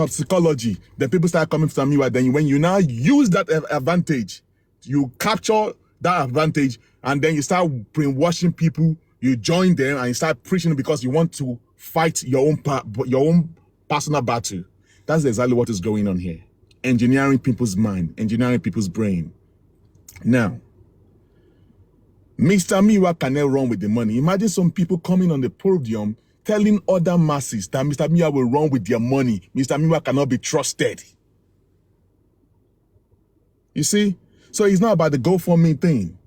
psychology. Then people start coming to Mr. Miwa. Then when you now use that advantage, you capture that advantage, and then you start brainwashing people. You join them and you start preaching because you want to fight your own personal battle. That's exactly what is going on here. Engineering people's mind, engineering people's brain. Now, Mr. Miwa cannot run with the money. Imagine some people coming on the podium telling other masses that Mr. Miwa will run with their money. Mr. Miwa cannot be trusted. You see? So it's not about the GoFundMe thing.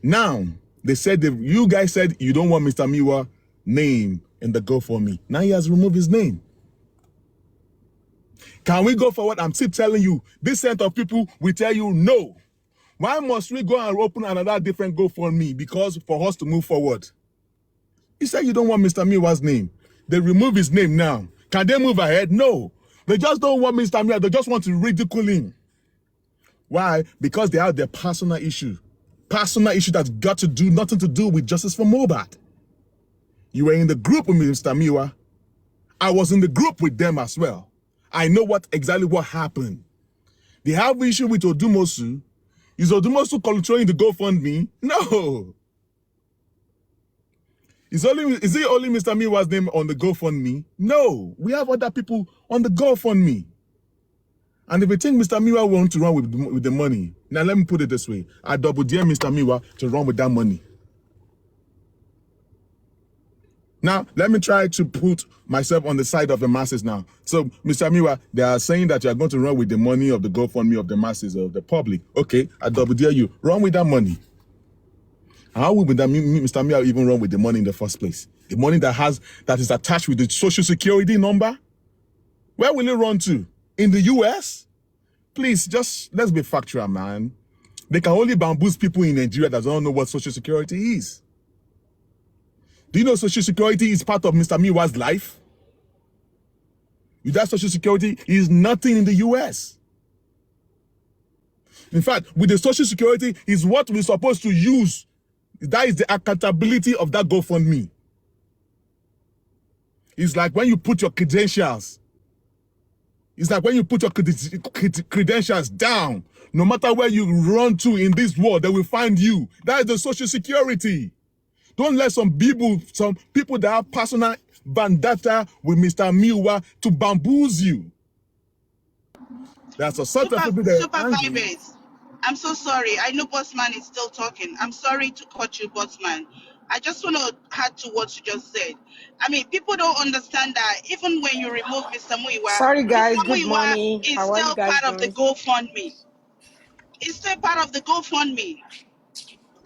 Now, they said you guys said you don't want Mr. Miwa name in the GoFundMe. Now he has removed his name. Can we go forward? I'm still telling you, this set of people will tell you no. Why must we go and open another different GoFundMe? Because for us to move forward. You said you don't want Mr. Miwa's name. They remove his name now. Can they move ahead? No. They just don't want Mr. Miwa. They just want to ridicule him. Why? Because they have their personal issue. Personal issue that's got to do nothing to do with justice for Mohbad. You were in the group with Mr. Miwa. I was in the group with them as well. I know exactly what happened. They have issue with Odumosu. Is Odumosu controlling the GoFundMe? No. Is it only Mr. Miwa's name on the GoFundMe? No. We have other people on the GoFundMe. And if you think Mr. Miwa wants to run with the money, now let me put it this way. I double dare Mr. Miwa to run with that money. Now, let me try to put myself on the side of the masses now. So, Mr. Miwa, they are saying that you are going to run with the money of the GoFundMe of the masses, of the public. Okay, I double dare you. Run with that money. How will Mr. Miwa even run with the money in the first place? The money that is attached with the social security number? Where will it run to? In the US? Please, just let's be factual, man. They can only bamboozle people in Nigeria that don't know what social security is. Do you know social security is part of Mr. Miwa's life? Without social security, he is nothing in the US. In fact, with the social security is what we're supposed to use. That is the accountability of that GoFundMe. It's like when you put your credentials. It's like when you put your credentials down. No matter where you run to in this world, they will find you. That is the social security. Don't let some people that have personal vendetta with Mr. Miwa to bamboozle you. That's a sort of people that are angry. Vibes. I'm so sorry. I know Bossman is still talking. I'm sorry to cut you, Bossman. I just want to add to what you just said. I mean, people don't understand that even when you remove Mr. Muiwa, Sorry guys, Mr. good Muiwa morning. is How are you still guys part of the doing? GoFundMe. It's still part of the GoFundMe.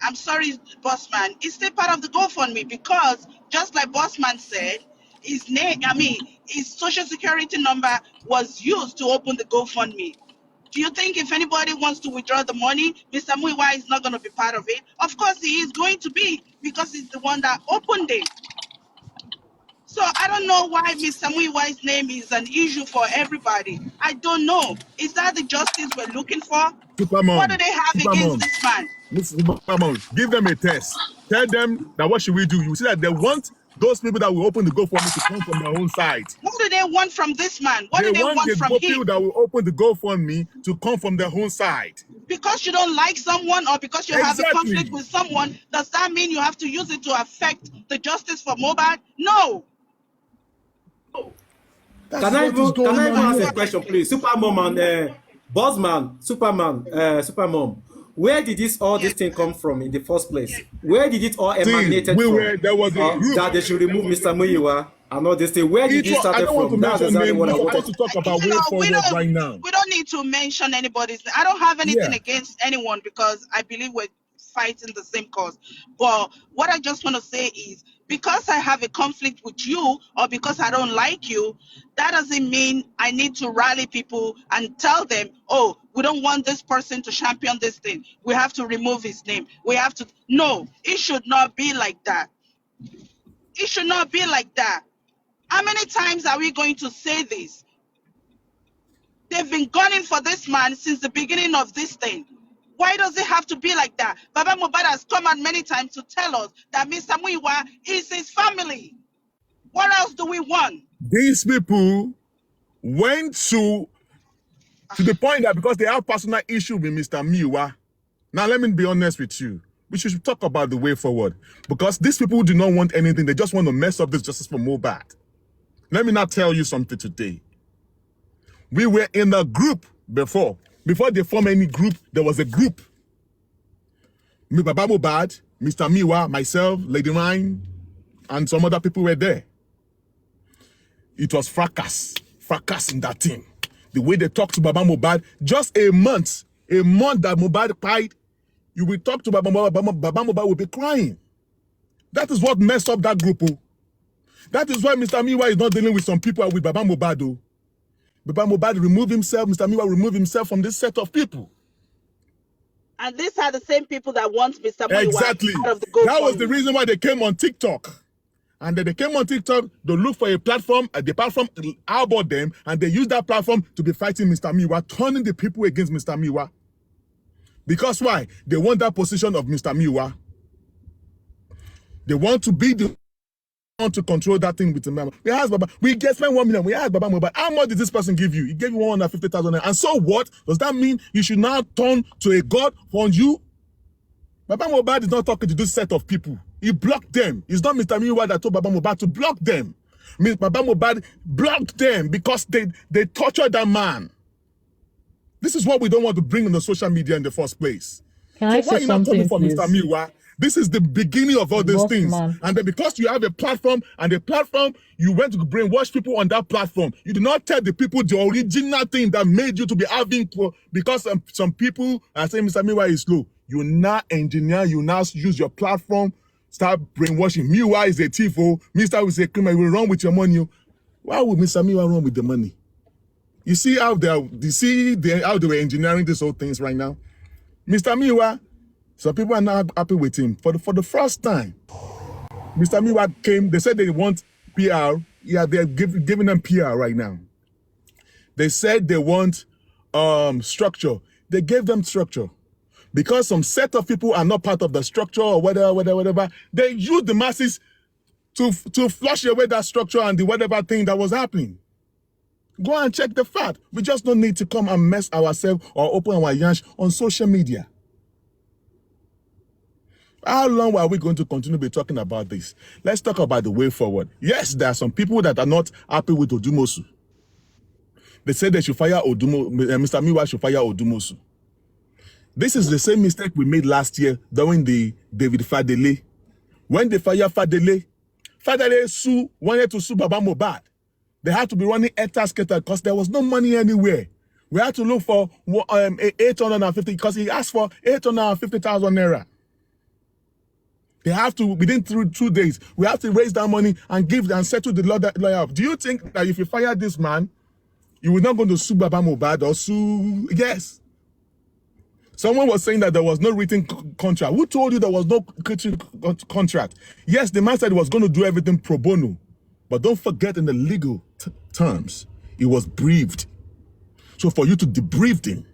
I'm sorry, Bossman. It's still part of the GoFundMe because just like Bossman said, his name, his social security number was used to open the GoFundMe. Do you think if anybody wants to withdraw the money, Mr. Muiwa is not going to be part of it? Of course he is going to be because he's the one that opened it. So I don't know why Mr. Muiwa's name is an issue for everybody. I don't know. Is that the justice we're looking for? Supermom, What do they have against this man? Supermom, give them a test. Tell them that what should we do? You see that they want those people that will open the GoFundMe to come from their own side. What do they want from this man? What do they want from the him? people that will open the GoFundMe to come from their own side. Because you don't like someone or because you have a conflict with someone, does that mean you have to use it to affect the justice for Mohbad? No. Can I even ask a question, please? Supermom and Supermom, where did all this thing come from in the first place? Where did it all emanate from? There was a group that they should remove Mr. Muiwa. I know this thing. Where did you I start don't want to from? That's mention exactly names what I because I wanted. want to talk about You way know, forward right now. we don't need to mention anybody's. I don't have anything Yeah. against anyone because I believe we're fighting the same cause. But what I just want to say is, because I have a conflict with you or because I don't like you, that doesn't mean I need to rally people and tell them, oh, we don't want this person to champion this thing. We have to remove his name. We have to. No, it should not be like that. It should not be like that. How many times are we going to say this? They've been gunning for this man since the beginning of this thing. Why does it have to be like that? Baba Mubad has come out many times to tell us that Mr. Muiwa is his family. What else do we want? These people went to the point that because they have personal issue with Mr. Miwa. Now, let me be honest with you. We should talk about the way forward. Because these people do not want anything. They just want to mess up this justice for Mohbad. Let me not tell you something today. We were in a group before. Before they form any group, there was a group. Baba Mohbad, Mr. Miwa, myself, Lady Ryan, and some other people were there. It was fracas in that team. The way they talked to Baba Mohbad, just a month that Mohbad died, you will talk to Baba Mohbad will be crying. That is what messed up that group. Oh. That is why Mr. Miwa is not dealing with some people with Baba Mohbad. Oh. Baba Mohbad removed himself, Mr. Miwa removed himself from this set of people. And these are the same people that want Mr. Muiwa Exactly. out of the That was the GoFundMe. reason why they came on TikTok. And then they came on TikTok, they look for a platform, the platform about them, and they use that platform to be fighting Mr. Miwa, turning the people against Mr. Miwa. Because why? They want that position of Mr. Miwa. They want to be the one to control that thing with the member. We asked Baba, we get spend 1 million. We asked Baba Mohbad, how much did this person give you? He gave you 150,000. And so what? Does that mean you should now turn to a God for you? Baba Mohbad is not talking to this set of people. He blocked them. It's not Mr. Miwa that told Baba Mohbad to block them. Baba Mohbad blocked them because they tortured that man. This is what we don't want to bring on the social media in the first place. Can So I why are say you not coming something, for Mr. please? Miwa? This is the beginning of all these Boss things. man. And then because you have a platform, and the platform, you went to brainwash people on that platform. You did not tell the people the original thing that made you to be having, because some people are saying Mr. Miwa is slow. You now engineer, you now use your platform, start brainwashing. Miwa is a thief, oh. Mr. is a criminal, he will run with your money. Why would Mr. Miwa run with the money? You see how how they were engineering these whole things right now? Mr. Miwa, some people are not happy with him. For the first time, Mr. Miwa came, they said they want PR. Yeah, they're giving them PR right now. They said they want structure. They gave them structure. Because some set of people are not part of the structure or whatever, they use the masses to flush away that structure and the whatever thing that was happening. Go and check the fact. We just don't need to come and mess ourselves or open our yansh on social media. How long are we going to continue to be talking about this? Let's talk about the way forward. Yes, there are some people that are not happy with Odumosu. They said they should fire Mr. Miwa should fire Odumosu. This is the same mistake we made last year during the David Fadele. When they fired Fadele wanted to sue Baba Mohbad. They had to be running skater because there was no money anywhere. We had to look for 850 because he asked for 850,000 naira. They have to, within 2 days, we have to raise that money and give and settle the lawyer up. Do you think that if you fire this man, you were not going to sue Baba Mohbad or sue? Yes. Someone was saying that there was no written contract. Who told you there was no contract? Yes, the man said he was going to do everything pro bono. But don't forget, in the legal terms, he was briefed. So for you to debrief him,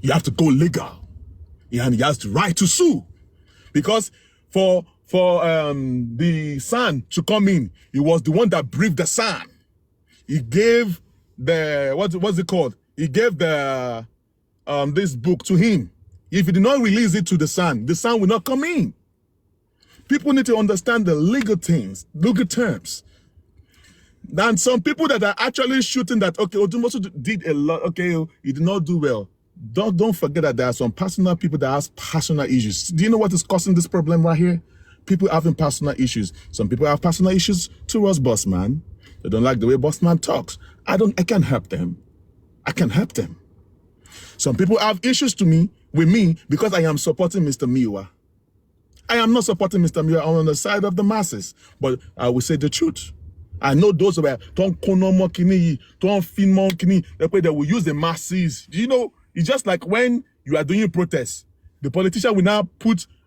you have to go legal. And he has the right to sue. Because for the son to come in, he was the one that briefed the son. He gave the, what's it called? He gave the this book to him. If he did not release it to the son will not come in. People need to understand the legal things, legal terms. And some people that are actually shooting that, okay, Odumosu did a lot, okay, he did not do well. Don't forget that there are some personal people that have personal issues. Do you know what is causing this problem right here? people having personal issues. Some people have personal issues towards Bossman. They don't like the way Bossman talks. I can't help them. I can help them. Some people have issues with me because I am supporting Mr. Miwa. I am not supporting Mr. Miwa. I'm on the side of the masses, but I will say the truth. I know those who are they will use the masses. Do you know? It's just like when you are doing protests, the politician will now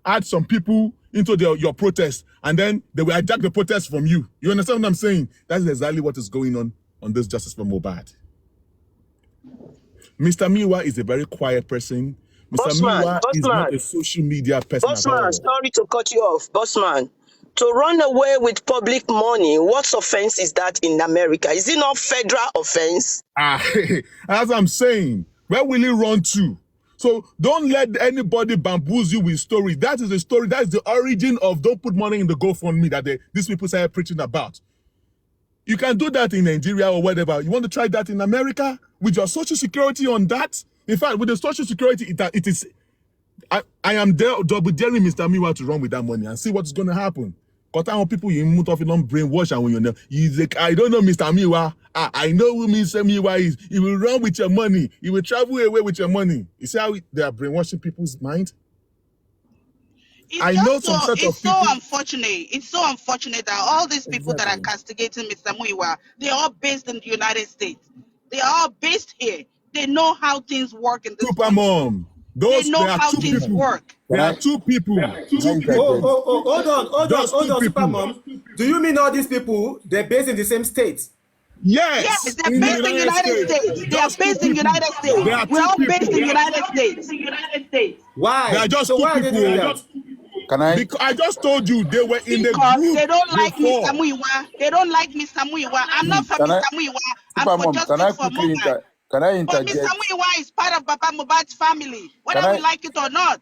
add some people into your protest, and then they will hijack the protest from you. You understand what I'm saying? That's exactly what is going on this Justice for Mohbad. Mr. Miwa is a very quiet person. Mr. Miwa is not a social media person at all. Bossman, sorry to cut you off. Bossman, to run away with public money, what offense is that in America? Is it not federal offense? As I'm saying, where will he run to? So don't let anybody bamboozle you with story. That is the story. That is the origin of don't put money in the GoFundMe that these people started preaching about. You can do that in Nigeria or whatever. You want to try that in America with your social security on that? In fact, with the social security, it is. I am double daring Mr. Miwa to run with that money and see what's going to happen. Because I want people you move off don't brainwash and when you know he's like, I don't know Mr. Miwa. I know who Mr. Miwa is. He will run with your money. He will travel away with your money. You see how they are brainwashing people's mind? It's so unfortunate. It's so unfortunate that all these people that are castigating Mr. Muiwa, they're all based in the United States. They are all based here. They know how things work in this country. Mom. They know how things work. There are two people. Hold on, Super Mom. Do you mean all these people, they're based in the same state? Yes, they're based in the United States. They are based in the United States. We're all based in the United States. Why? They are just two people. Because I just told you they were in the group. They don't like Mr. Muiwa. They don't like Mr. Muiwa. I'm not for Mr. Muiwa. I'm for justice for Mohbad. Can I interject? But Mr. Muiwa is part of Baba Mohbad's family, whether we like it or not.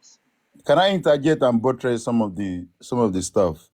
Can I interject and buttress some of the stuff?